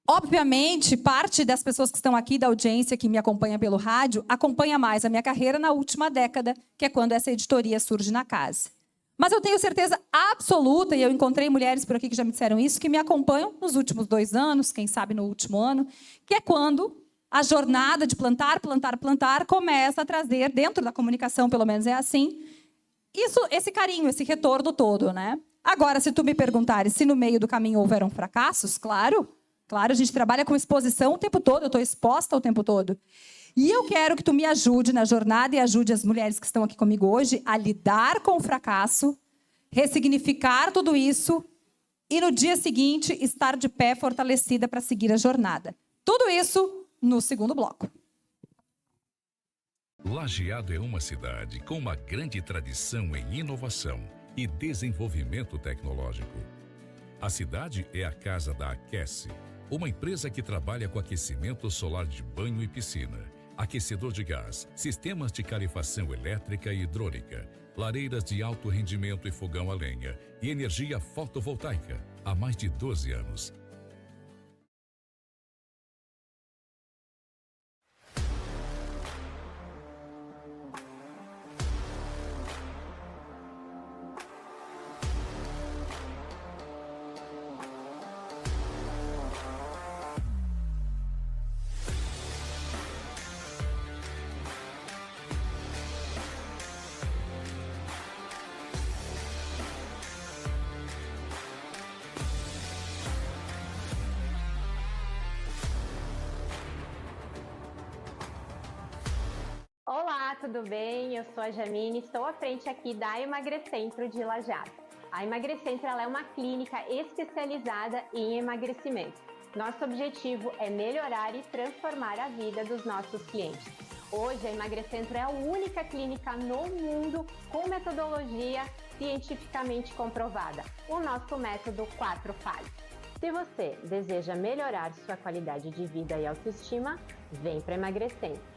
Obviamente, parte das pessoas que estão aqui da audiência, que me acompanha pelo rádio, acompanha mais a minha carreira na última década, que é quando essa editoria surge na casa. Mas eu tenho certeza absoluta, e eu encontrei mulheres por aqui que já me disseram isso, que me acompanham nos últimos 2 anos, quem sabe no último ano, que é quando a jornada de plantar, plantar, plantar começa a trazer, dentro da comunicação, pelo menos é assim, esse carinho, esse retorno todo, né? Agora, se tu me perguntares se no meio do caminho houveram fracassos, claro, a gente trabalha com exposição o tempo todo, eu estou exposta o tempo todo. E eu quero que tu me ajude na jornada e ajude as mulheres que estão aqui comigo hoje a lidar com o fracasso, ressignificar tudo isso e no dia seguinte estar de pé fortalecida para seguir a jornada. Tudo isso no segundo bloco. Lajeado é uma cidade com uma grande tradição em inovação e desenvolvimento tecnológico. A cidade é a casa da Aquece, uma empresa que trabalha com aquecimento solar de banho e piscina, aquecedor de gás, sistemas de calefação elétrica e hidrônica, lareiras de alto rendimento e fogão a lenha e energia fotovoltaica há mais de 12 anos. Olá, tudo bem? Eu sou a Jamine, estou à frente aqui da Emagrecentro de Lajeado. A Emagrecentro ela é uma clínica especializada em emagrecimento. Nosso objetivo é melhorar e transformar a vida dos nossos clientes. Hoje, a Emagrecentro é a única clínica no mundo com metodologia cientificamente comprovada, o nosso método 4 fases. Se você deseja melhorar sua qualidade de vida e autoestima, vem para Emagrecentro.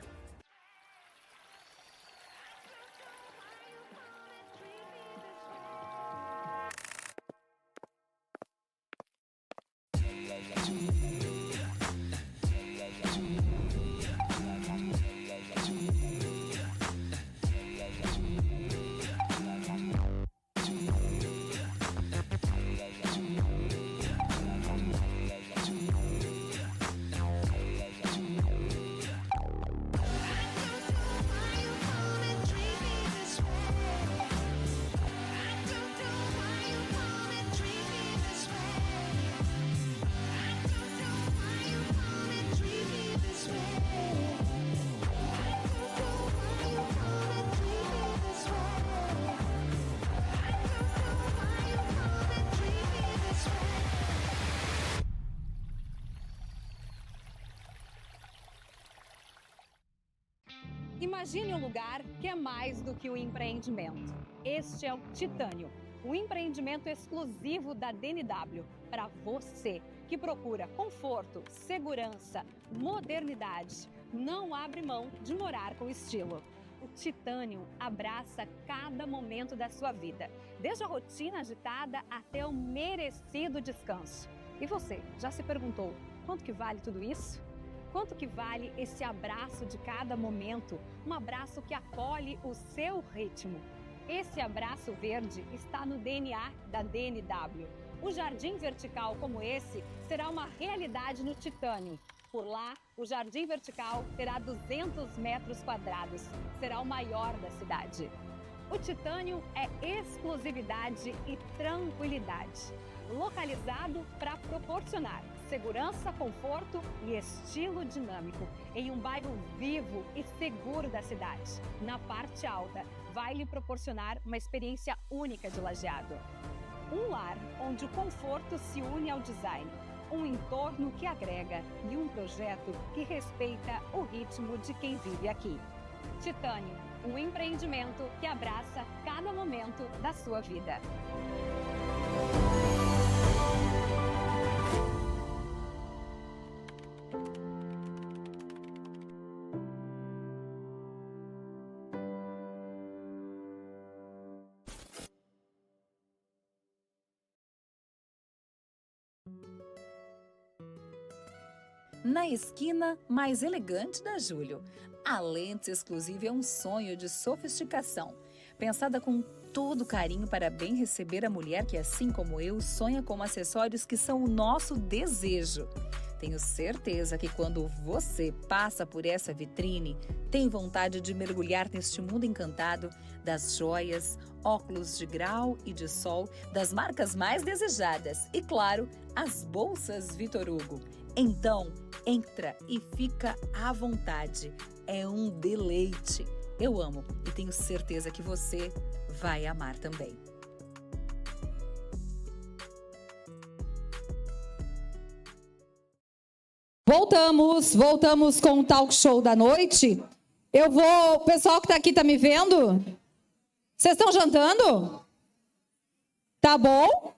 Imagine um lugar que é mais do que um empreendimento. Este é o Titânio, o empreendimento exclusivo da DNW para você que procura conforto, segurança, modernidade. Não abre mão de morar com estilo. O Titânio abraça cada momento da sua vida, desde a rotina agitada até o merecido descanso. E você, já se perguntou quanto que vale tudo isso? Quanto que vale esse abraço de cada momento? Um abraço que acolhe o seu ritmo. Esse abraço verde está no DNA da DNW. O jardim vertical como esse será uma realidade no Titânio. Por lá, o jardim vertical terá 200 metros quadrados. Será o maior da cidade. O Titânio é exclusividade e tranquilidade. Localizado para proporcionar segurança, conforto e estilo dinâmico em um bairro vivo e seguro da cidade. Na parte alta, vai lhe proporcionar uma experiência única de Lajeado. Um lar onde o conforto se une ao design, um entorno que agrega e um projeto que respeita o ritmo de quem vive aqui. Titânio, um empreendimento que abraça cada momento da sua vida. Na esquina mais elegante da Júlio, a lente exclusiva é um sonho de sofisticação, pensada com todo carinho para bem receber a mulher que, assim como eu, sonha com acessórios que são o nosso desejo. Tenho certeza que quando você passa por essa vitrine, tem vontade de mergulhar neste mundo encantado das joias, óculos de grau e de sol, das marcas mais desejadas e, claro, as bolsas Vitor Hugo. Então, entra e fica à vontade. É um deleite. Eu amo e tenho certeza que você vai amar também. Voltamos com o talk show da noite. O pessoal que está aqui está me vendo? Vocês estão jantando? Tá bom?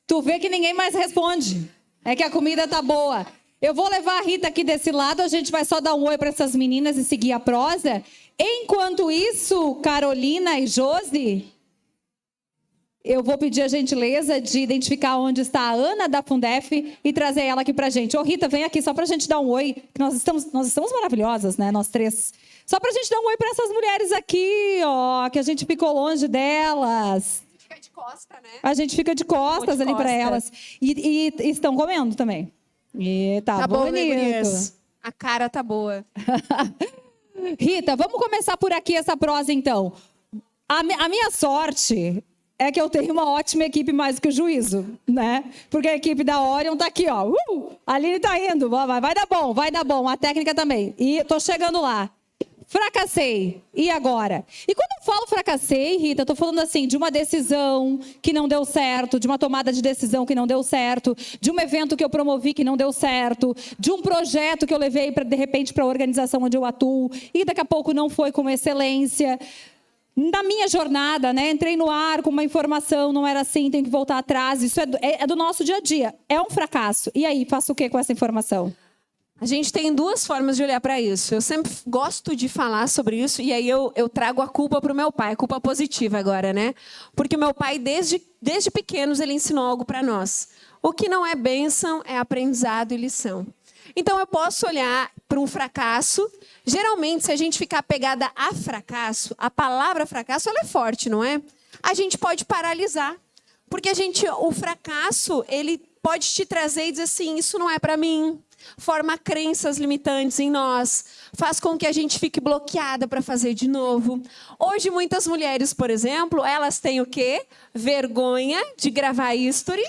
Tu vê que ninguém mais responde. É que a comida tá boa. Eu vou levar a Rita aqui desse lado, a gente vai só dar um oi para essas meninas e seguir a prosa. Enquanto isso, Carolina e Josi, eu vou pedir a gentileza de identificar onde está a Ana da Fundef e trazer ela aqui pra gente. Ô Rita, vem aqui só pra gente dar um oi. Nós estamos maravilhosas, né? Nós três. Só pra gente dar um oi pra essas mulheres aqui, ó, que a gente ficou longe delas. Fica de costa, né? A gente fica de costas ali pra elas. E estão comendo também. E tá bom, bonito. né, gurias? A cara tá boa. Rita, vamos começar por aqui essa prosa, então. A minha sorte é que eu tenho uma ótima equipe mais do que o juízo, né? Porque a equipe da Orion tá aqui, ó. A Aline tá indo. Vai dar bom. A técnica também. E tô chegando lá. Fracassei. E agora? E quando eu falo fracassei, Rita, eu tô falando assim, de uma decisão que não deu certo, de uma tomada de decisão que não deu certo, de um evento que eu promovi que não deu certo, de um projeto que eu levei, de repente, para a organização onde eu atuo, e daqui a pouco não foi com excelência. Na minha jornada, né, entrei no ar com uma informação, não era assim, tenho que voltar atrás. Isso é do nosso dia a dia. É um fracasso. E aí, faço o que com essa informação? A gente tem duas formas de olhar para isso. Eu sempre gosto de falar sobre isso e aí eu trago a culpa para o meu pai, a culpa positiva agora, né? Porque meu pai, desde pequenos, ele ensinou algo para nós. O que não é bênção é aprendizado e lição. Então, eu posso olhar para um fracasso. Geralmente, se a gente ficar pegada a fracasso, a palavra fracasso ela é forte, não é? A gente pode paralisar. Porque o fracasso, ele pode te trazer e dizer assim, isso não é para mim. Forma crenças limitantes em nós, faz com que a gente fique bloqueada para fazer de novo. Hoje, muitas mulheres, por exemplo, elas têm o quê? Vergonha de gravar history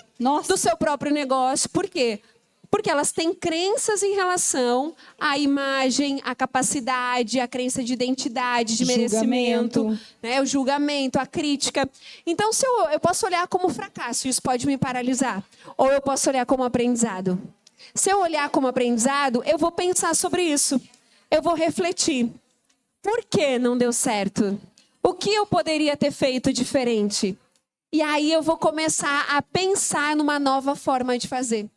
do seu próprio negócio. Por quê? Porque elas têm crenças em relação à imagem, à capacidade, à crença de identidade, de merecimento, né? O julgamento, a crítica. Então, se eu posso olhar como fracasso, isso pode me paralisar. Ou eu posso olhar como aprendizado. Se eu olhar como aprendizado, eu vou pensar sobre isso. Eu vou refletir. Por que não deu certo? O que eu poderia ter feito diferente? E aí eu vou começar a pensar numa nova forma de fazer.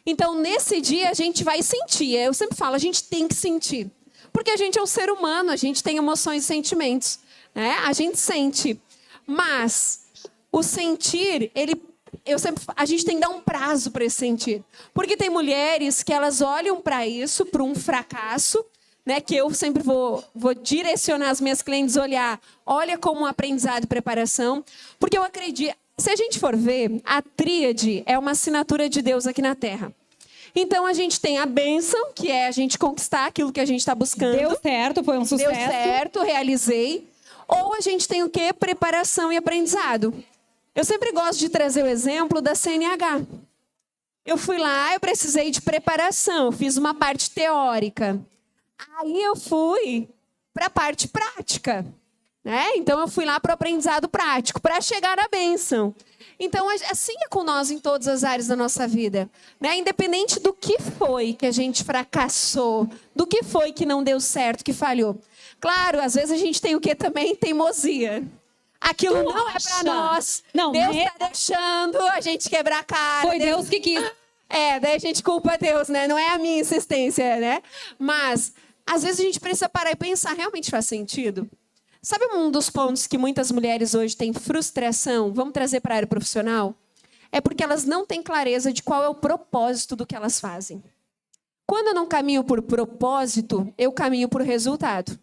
Então, nesse dia, a gente vai sentir. Eu sempre falo, a gente tem que sentir. Porque a gente é um ser humano, a gente tem emoções e sentimentos. Né? A gente sente. Mas o sentir, a gente tem que dar um prazo para esse sentir. Porque tem mulheres que elas olham para isso, para um fracasso, né, que eu sempre vou direcionar as minhas clientes a olha como um aprendizado e preparação. Porque eu acredito, se a gente for ver, a tríade é uma assinatura de Deus aqui na Terra. Então, a gente tem a bênção, que é a gente conquistar aquilo que a gente está buscando. Deu certo, foi um sucesso. Deu certo, realizei. Ou a gente tem o quê? Preparação e aprendizado. Eu sempre gosto de trazer o exemplo da CNH. Eu fui lá, eu precisei de preparação, eu fiz uma parte teórica. Aí eu fui para a parte prática. Né? Então, eu fui lá para o aprendizado prático, para chegar à bênção. Então, assim é com nós em todas as áreas da nossa vida. Né? Independente do que foi que a gente fracassou, do que foi que não deu certo, que falhou. Claro, às vezes a gente tem o que também? Teimosia. Aquilo não é para nós. Não, Deus está deixando a gente quebrar a cara. Foi Deus que quis. Daí a gente culpa Deus, né? Não é a minha insistência, né? Mas, às vezes a gente precisa parar e pensar, realmente faz sentido? Sabe um dos pontos que muitas mulheres hoje têm frustração? Vamos trazer para a área profissional? É porque elas não têm clareza de qual é o propósito do que elas fazem. Quando eu não caminho por propósito, eu caminho por resultado.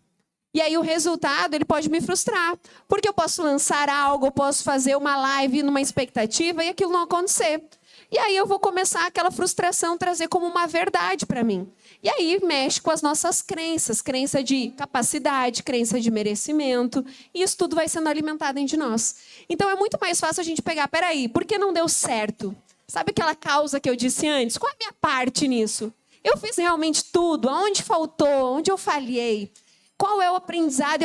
E aí o resultado, ele pode me frustrar. Porque eu posso lançar algo, eu posso fazer uma live numa expectativa e aquilo não acontecer. E aí eu vou começar aquela frustração trazer como uma verdade para mim. E aí mexe com as nossas crenças, crença de capacidade, crença de merecimento, e isso tudo vai sendo alimentado dentro de nós. Então é muito mais fácil a gente pegar, peraí, por que não deu certo? Sabe aquela causa que eu disse antes? Qual é a minha parte nisso? Eu fiz realmente tudo? Aonde faltou? Onde eu falhei? Qual é o aprendizado?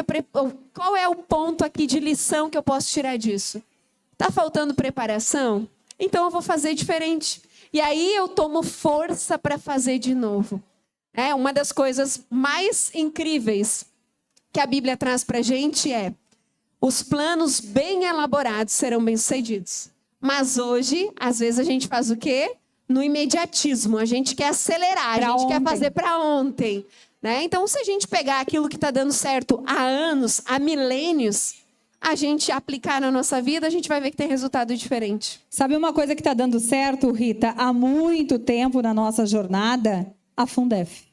Qual é o ponto aqui de lição que eu posso tirar disso? Está faltando preparação? Então eu vou fazer diferente. E aí eu tomo força para fazer de novo. É uma das coisas mais incríveis que a Bíblia traz para a gente é: os planos bem elaborados serão bem-sucedidos. Mas hoje, às vezes a gente faz o quê? No imediatismo. A gente quer acelerar, a gente quer fazer para ontem. Né? Então, se a gente pegar aquilo que está dando certo há anos, há milênios, a gente aplicar na nossa vida, a gente vai ver que tem resultado diferente. Sabe uma coisa que está dando certo, Rita, há muito tempo na nossa jornada? A Fundef.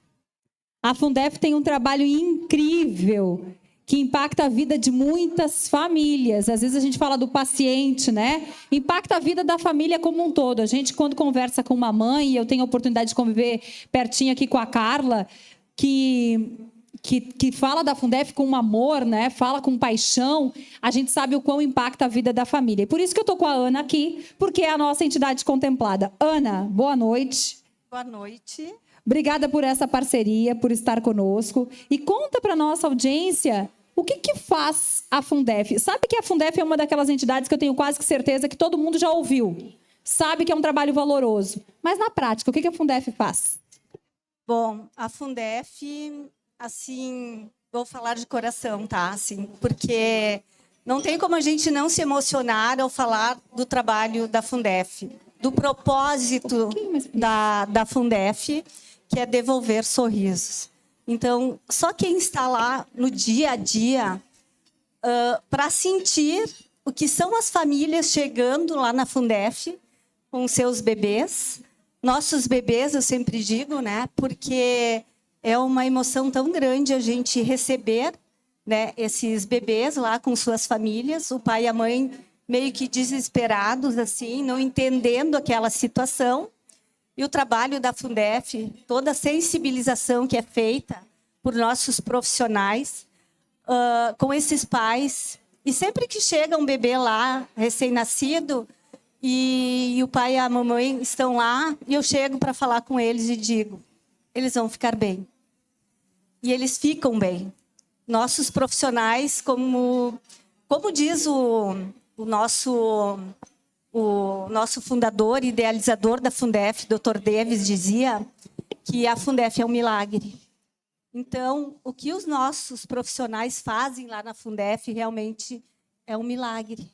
A Fundef tem um trabalho incrível que impacta a vida de muitas famílias. Às vezes a gente fala do paciente, né? Impacta a vida da família como um todo. A gente, quando conversa com uma mãe, e eu tenho a oportunidade de conviver pertinho aqui com a Carla, que fala da Fundef com amor, né? Fala com paixão, a gente sabe o quão impacta a vida da família. E por isso que eu estou com a Ana aqui, porque é a nossa entidade contemplada. Ana, boa noite. Boa noite. Obrigada por essa parceria, por estar conosco. E conta para a nossa audiência o que faz a Fundef. Sabe que a Fundef é uma daquelas entidades que eu tenho quase que certeza que todo mundo já ouviu. Sabe que é um trabalho valoroso. Mas na prática, o que a Fundef faz? Bom, a Fundef, assim, vou falar de coração, tá? Assim, porque não tem como a gente não se emocionar ao falar do trabalho da Fundef, do propósito da Fundef, que é devolver sorrisos. Então, só quem está lá no dia a dia para sentir o que são as famílias chegando lá na Fundef com seus bebês, nossos bebês, eu sempre digo, né? Porque é uma emoção tão grande a gente receber, né, esses bebês lá com suas famílias, o pai e a mãe meio que desesperados, assim, não entendendo aquela situação. E o trabalho da Fundef, toda a sensibilização que é feita por nossos profissionais com esses pais. E sempre que chega um bebê lá, recém-nascido, e o pai e a mamãe estão lá, e eu chego para falar com eles e digo, eles vão ficar bem. E eles ficam bem. Nossos profissionais, como diz o nosso fundador e idealizador da Fundef, Dr. Davis, dizia que a Fundef é um milagre. Então, o que os nossos profissionais fazem lá na Fundef realmente é um milagre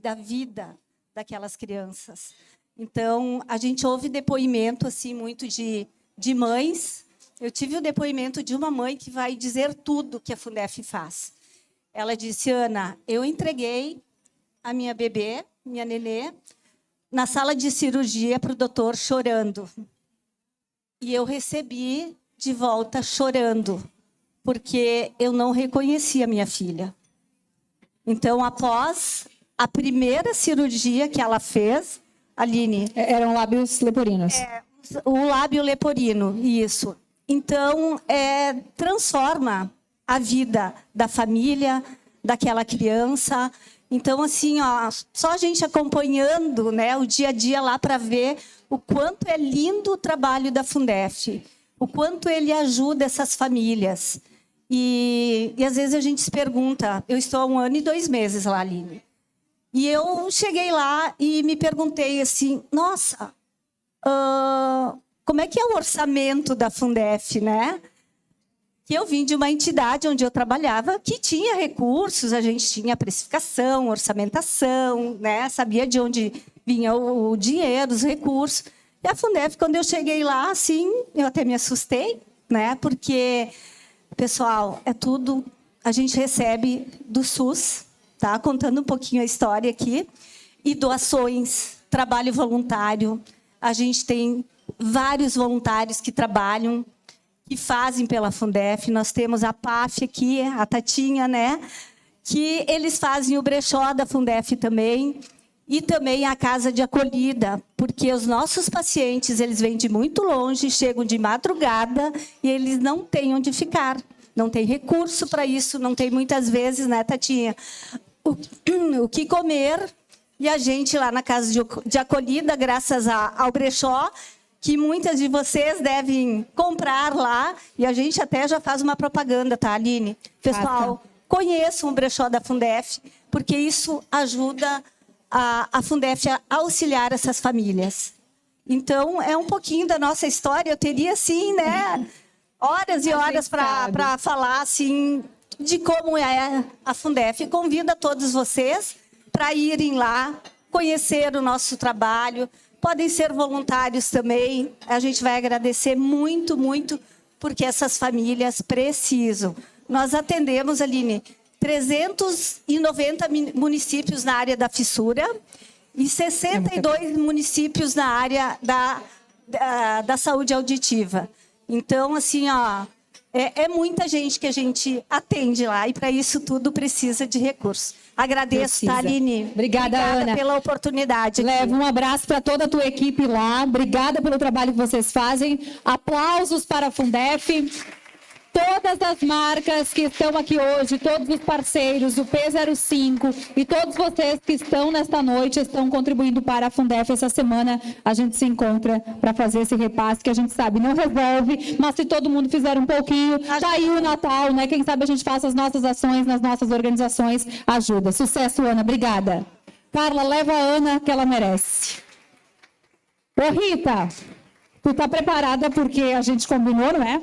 da vida daquelas crianças. Então, a gente ouve depoimento assim muito de mães. Eu tive o depoimento de uma mãe que vai dizer tudo que a Fundef faz. Ela disse: Ana, eu entreguei a minha bebê, minha nenê, na sala de cirurgia para o doutor chorando. E eu recebi de volta chorando, porque eu não reconhecia a minha filha. Então, após a primeira cirurgia que ela fez, Aline... Eram lábios leporinos. O lábio leporino, isso. Então, transforma a vida da família, daquela criança. Então, assim, ó, só a gente acompanhando, né, o dia a dia lá para ver o quanto é lindo o trabalho da Fundef, o quanto ele ajuda essas famílias. E às vezes a gente se pergunta, eu estou há 1 ano e 2 meses lá, Aline. E eu cheguei lá e me perguntei assim, nossa, como é que é o orçamento da Fundef, né? Que eu vim de uma entidade onde eu trabalhava que tinha recursos, a gente tinha precificação, orçamentação, né? Sabia de onde vinha o dinheiro, os recursos. E a Fundef, quando eu cheguei lá, assim, eu até me assustei, né? Porque, pessoal, é tudo, a gente recebe do SUS, tá? Contando um pouquinho a história aqui, e doações, trabalho voluntário. A gente tem vários voluntários que trabalham, que fazem pela Fundef. Nós temos a PAF aqui, a Tatinha, né? Que eles fazem o brechó da Fundef também. e também a casa de acolhida, porque os nossos pacientes, eles vêm de muito longe, chegam de madrugada e eles não têm onde ficar. Não tem recurso para isso, não tem muitas vezes, né, Tatinha, o que comer. E a gente lá na casa de acolhida, graças ao brechó, que muitas de vocês devem comprar lá, e a gente até já faz uma propaganda, tá, Aline? Pessoal, conheçam o brechó da Fundef, porque isso ajuda a Fundef a auxiliar essas famílias. Então, é um pouquinho da nossa história. Eu teria, sim, né, horas e horas para falar, assim, de como é a Fundef. Convido a todos vocês para irem lá, conhecer o nosso trabalho. Podem ser voluntários também. A gente vai agradecer muito, muito, porque essas famílias precisam. Nós atendemos, Aline, 390 municípios na área da fissura e 62 municípios na área da saúde auditiva. Então, assim, ó, é muita gente que a gente atende lá e para isso tudo precisa de recursos. Agradeço, tá, Aline? Obrigada, Ana, pela oportunidade. Leva um abraço para toda a tua equipe lá. Obrigada pelo trabalho que vocês fazem. Aplausos para a Fundef. Todas as marcas que estão aqui hoje, todos os parceiros, o P05 e todos vocês que estão nesta noite, estão contribuindo para a Fundef. Essa semana a gente se encontra para fazer esse repasse, que a gente sabe não resolve, mas se todo mundo fizer um pouquinho, tá aí o Natal, né? Quem sabe a gente faça as nossas ações nas nossas organizações, ajuda. Sucesso, Ana, obrigada. Carla, leva a Ana que ela merece. Ô, Rita, tu tá preparada porque a gente combinou, não é?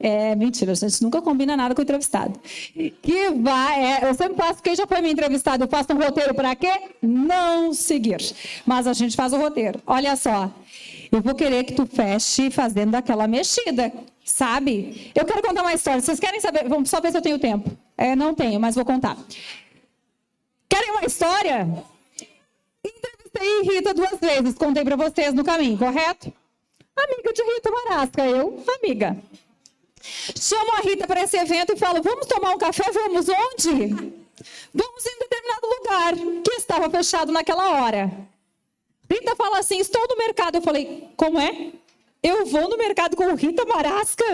É mentira, a gente nunca combina nada com o entrevistado. Eu sempre faço, quem já foi me entrevistado, eu faço um roteiro para quê? Não seguir. Mas a gente faz o roteiro. Olha só, eu vou querer que tu feche fazendo aquela mexida, sabe? Eu quero contar uma história. Vocês querem saber? Vamos só ver se eu tenho tempo. Não tenho, mas vou contar. Querem uma história? Entrevistei Rita 2 vezes, contei para vocês no caminho, correto? Amiga de Rita Marasca, amiga. Chamo a Rita para esse evento e falo, vamos tomar um café? Vamos onde? Vamos em determinado lugar, que estava fechado naquela hora. Rita fala assim, estou no mercado. Eu falei, como é? Eu vou no mercado com Rita Marasca?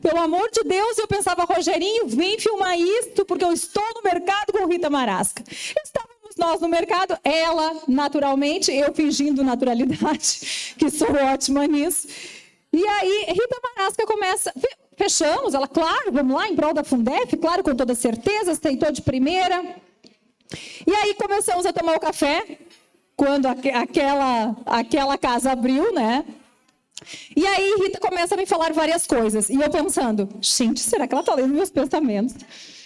Pelo amor de Deus, eu pensava, Rogerinho, vem filmar isto, porque eu estou no mercado com Rita Marasca. Estávamos nós no mercado, ela, naturalmente, eu fingindo naturalidade, que sou ótima nisso. E aí, Rita Marasca começa, fechamos, ela, claro, vamos lá, em prol da Fundef, claro, com toda certeza, aceitou de primeira. E aí começamos a tomar o café, quando aquela casa abriu, né? E aí Rita começa a me falar várias coisas, e eu pensando, gente, será que ela está lendo meus pensamentos?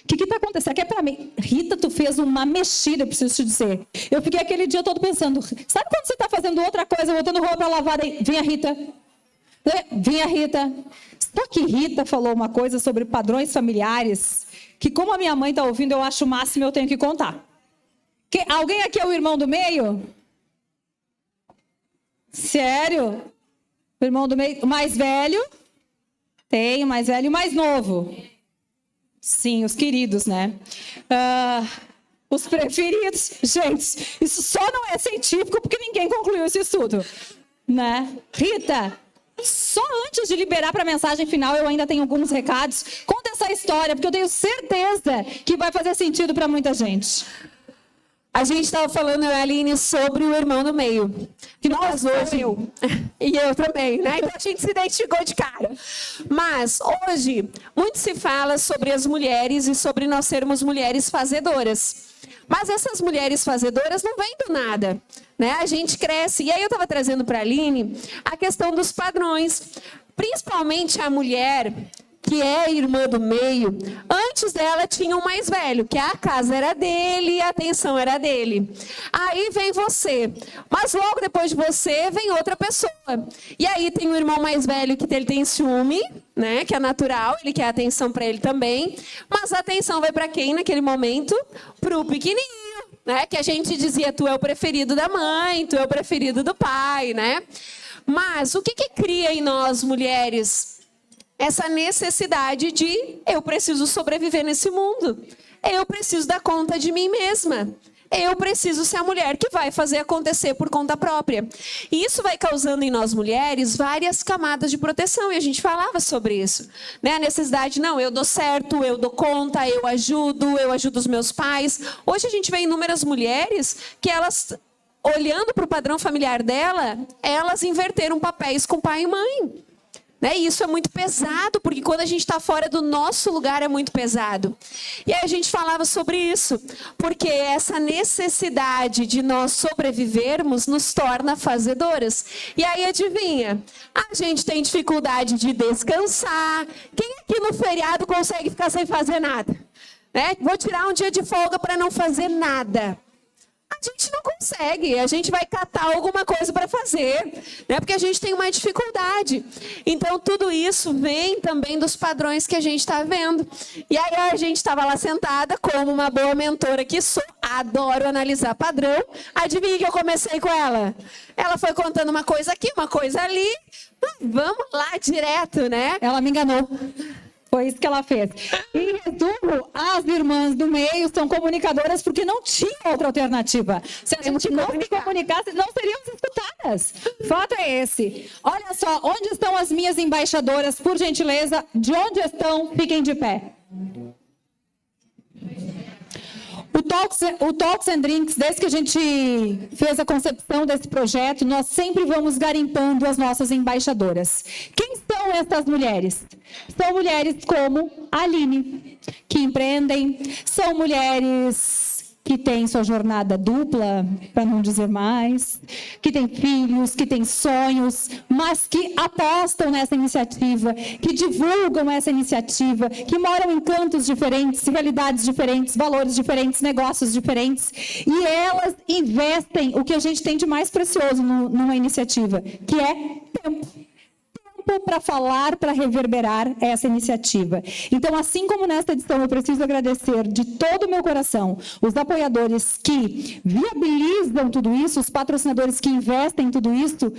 O que está acontecendo? Aqui é para mim. Rita, tu fez uma mexida, eu preciso te dizer. Eu fiquei aquele dia todo pensando, sabe quando você está fazendo outra coisa, botando roupa para lavar, daí vem a Rita... Vinha a Rita. Só que Rita falou uma coisa sobre padrões familiares, que como a minha mãe está ouvindo, eu acho o máximo, eu tenho que contar. Alguém aqui é o irmão do meio? Sério? O irmão do meio? O mais velho? Tem, o mais velho e o mais novo. Sim, os queridos, né? Os preferidos. Gente, isso só não é científico porque ninguém concluiu esse estudo. Né? Rita... Só antes de liberar para a mensagem final, eu ainda tenho alguns recados. Conta essa história, porque eu tenho certeza que vai fazer sentido para muita gente. A gente estava falando, eu e a Aline, sobre o irmão do meio. Que nós hoje... E eu também, né? Então a gente se identificou de cara. Mas hoje, muito se fala sobre as mulheres e sobre nós sermos mulheres fazedoras. Mas essas mulheres fazedoras não vêm do nada, né? A gente cresce. E aí eu estava trazendo para a Aline a questão dos padrões. Principalmente a mulher, que é irmã do meio, antes dela tinha um mais velho, que a casa era dele e a atenção era dele. Aí vem você, mas logo depois de você vem outra pessoa. E aí tem o irmão mais velho que ele tem ciúme, né, que é natural, ele quer atenção para ele também, mas a atenção vai para quem naquele momento? Para o pequenininho, né, que a gente dizia, tu é o preferido da mãe, tu é o preferido do pai, né? Mas o que cria em nós, mulheres, essa necessidade de eu preciso sobreviver nesse mundo. Eu preciso dar conta de mim mesma. eu preciso ser a mulher que vai fazer acontecer por conta própria. E isso vai causando em nós mulheres várias camadas de proteção. E a gente falava sobre isso, né? A necessidade, não, eu dou certo, eu dou conta, eu ajudo os meus pais. Hoje a gente vê inúmeras mulheres que elas, olhando para o padrão familiar dela, elas inverteram papéis com pai e mãe. E isso é muito pesado, porque quando a gente está fora do nosso lugar é muito pesado. E aí a gente falava sobre isso, porque essa necessidade de nós sobrevivermos nos torna fazedoras. E aí adivinha, a gente tem dificuldade de descansar. Quem aqui no feriado consegue ficar sem fazer nada? Vou tirar um dia de folga para não fazer nada. A gente não consegue, a gente vai catar alguma coisa para fazer, porque a gente tem uma dificuldade. Então, tudo isso vem também dos padrões que a gente está vendo. E aí a gente estava lá sentada, como uma boa mentora que sou, adoro analisar padrão. Adivinha que eu comecei com ela? Ela foi contando uma coisa aqui, uma coisa ali. Vamos lá direto, né? Ela me enganou. Foi isso que ela fez. Em resumo, as irmãs do meio são comunicadoras porque não tinha outra alternativa. Se a gente não se comunicasse, não seríamos escutadas. Fato é esse. Olha só, onde estão as minhas embaixadoras? Por gentileza, de onde estão? Fiquem de pé. O Talks and Drinks, desde que a gente fez a concepção desse projeto, nós sempre vamos garimpando as nossas embaixadoras. Quem são essas mulheres? São mulheres como a Aline, que empreendem, são mulheres que têm sua jornada dupla, para não dizer mais, que têm filhos, que têm sonhos, mas que apostam nessa iniciativa, que divulgam essa iniciativa, que moram em cantos diferentes, realidades diferentes, valores diferentes, negócios diferentes, e elas investem o que a gente tem de mais precioso numa iniciativa, que é tempo. Para falar, para reverberar essa iniciativa. Então, assim como nesta edição, eu preciso agradecer de todo o meu coração os apoiadores que viabilizam tudo isso, os patrocinadores que investem em tudo isso,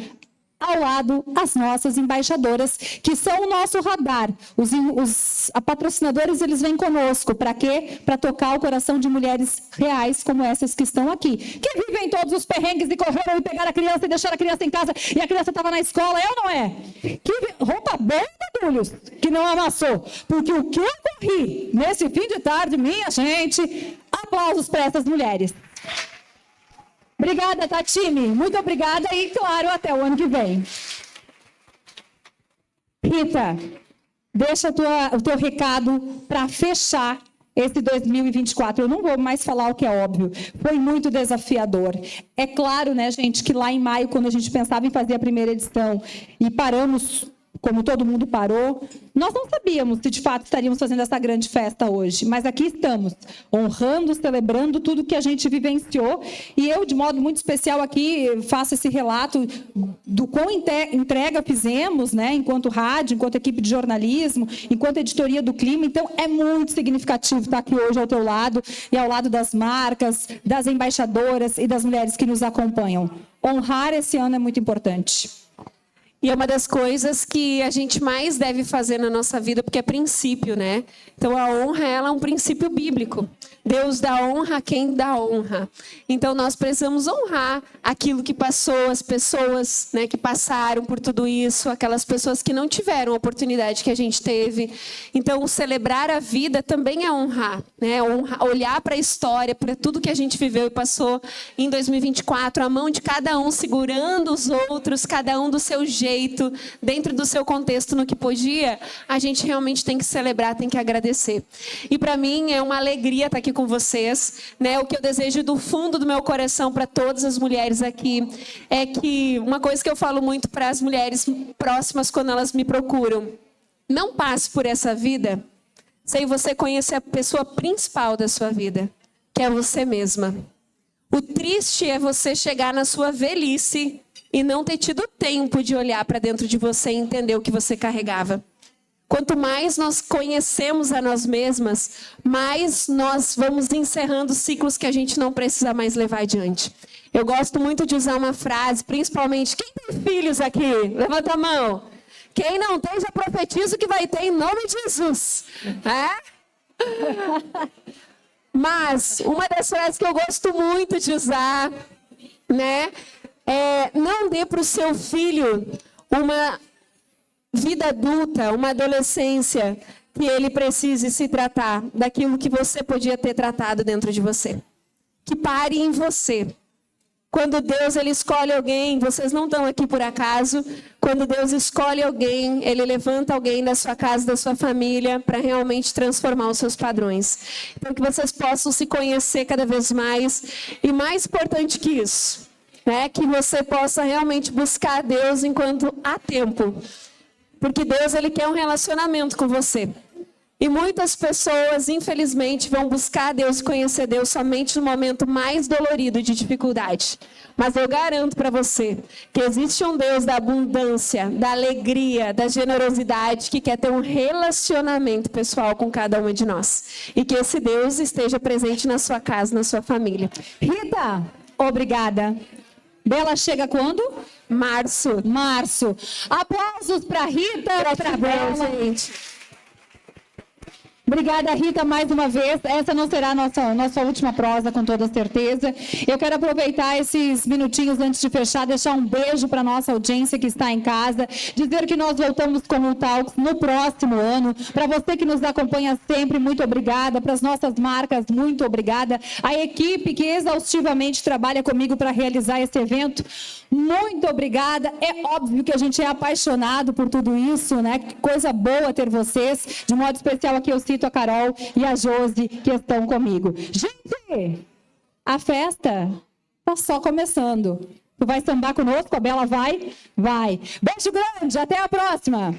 ao lado as nossas embaixadoras, que são o nosso radar. Os patrocinadores, eles vêm conosco. Para quê? Para tocar o coração de mulheres reais como essas que estão aqui. Que vivem todos os perrengues e correram e pegaram a criança e deixaram a criança em casa e a criança estava na escola, é ou não é? Que roupa boa, Dúlios, que não amassou. Porque o que eu corri nesse fim de tarde, minha gente, aplausos para essas mulheres. Obrigada, Tatime. Muito obrigada e, claro, até o ano que vem. Rita, deixa o teu recado para fechar esse 2024. Eu não vou mais falar o que é óbvio. Foi muito desafiador. É claro, né, gente, que lá em maio, quando a gente pensava em fazer a primeira edição e paramos, como todo mundo parou, nós não sabíamos se de fato estaríamos fazendo essa grande festa hoje, mas aqui estamos, honrando, celebrando tudo que a gente vivenciou, e eu, de modo muito especial aqui, faço esse relato do quão entrega fizemos, né, enquanto rádio, enquanto equipe de jornalismo, enquanto editoria do clima. Então é muito significativo estar aqui hoje ao teu lado, e ao lado das marcas, das embaixadoras e das mulheres que nos acompanham. Honrar esse ano é muito importante. E é uma das coisas que a gente mais deve fazer na nossa vida, porque é princípio, né? Então, a honra, ela é um princípio bíblico. Deus dá honra a quem dá honra. Então, nós precisamos honrar aquilo que passou, as pessoas, né, que passaram por tudo isso, aquelas pessoas que não tiveram a oportunidade que a gente teve. Então, celebrar a vida também é honrar, né? Olhar para a história, para tudo que a gente viveu e passou em 2024, a mão de cada um segurando os outros, cada um do seu jeito, dentro do seu contexto, no que podia, a gente realmente tem que celebrar, tem que agradecer. E para mim é uma alegria estar aqui com vocês, né? O que eu desejo do fundo do meu coração para todas as mulheres aqui é que uma coisa que eu falo muito para as mulheres próximas quando elas me procuram: não passe por essa vida sem você conhecer a pessoa principal da sua vida, que é você mesma. O triste é você chegar na sua velhice e não ter tido tempo de olhar para dentro de você e entender o que você carregava. Quanto mais nós conhecemos a nós mesmas, mais nós vamos encerrando ciclos que a gente não precisa mais levar adiante. Eu gosto muito de usar uma frase, principalmente, quem tem filhos aqui? Levanta a mão. Quem não tem, já profetiza o que vai ter em nome de Jesus. É? Mas uma das frases que eu gosto muito de usar, né, não dê para o seu filho uma vida adulta, uma adolescência, que ele precise se tratar daquilo que você podia ter tratado dentro de você. Que pare em você. Quando Deus ele escolhe alguém, vocês não estão aqui por acaso. Quando Deus escolhe alguém, Ele levanta alguém da sua casa, da sua família, para realmente transformar os seus padrões. Então, que vocês possam se conhecer cada vez mais. E mais importante que isso, né, que você possa realmente buscar Deus enquanto há tempo. Porque Deus ele quer um relacionamento com você. E muitas pessoas, infelizmente, vão buscar Deus e conhecer Deus somente no momento mais dolorido de dificuldade. Mas eu garanto para você que existe um Deus da abundância, da alegria, da generosidade, que quer ter um relacionamento pessoal com cada uma de nós. E que esse Deus esteja presente na sua casa, na sua família. Rita, obrigada. Bela chega quando? Março. Aplausos para Rita e para Bela, Bela. gente. Obrigada, Rita, mais uma vez. Essa não será a nossa última prosa, com toda certeza. Eu quero aproveitar esses minutinhos antes de fechar, deixar um beijo para a nossa audiência que está em casa, dizer que nós voltamos com o Talks no próximo ano. Para você que nos acompanha sempre, muito obrigada. Para as nossas marcas, muito obrigada. A equipe que exaustivamente trabalha comigo para realizar esse evento, muito obrigada. É óbvio que a gente é apaixonado por tudo isso, né? Que coisa boa ter vocês. De modo especial aqui eu cito a Carol e a Josi que estão comigo. Gente, a festa está só começando. Tu vai sambar conosco? A Bela vai? Vai. Beijo grande, até a próxima.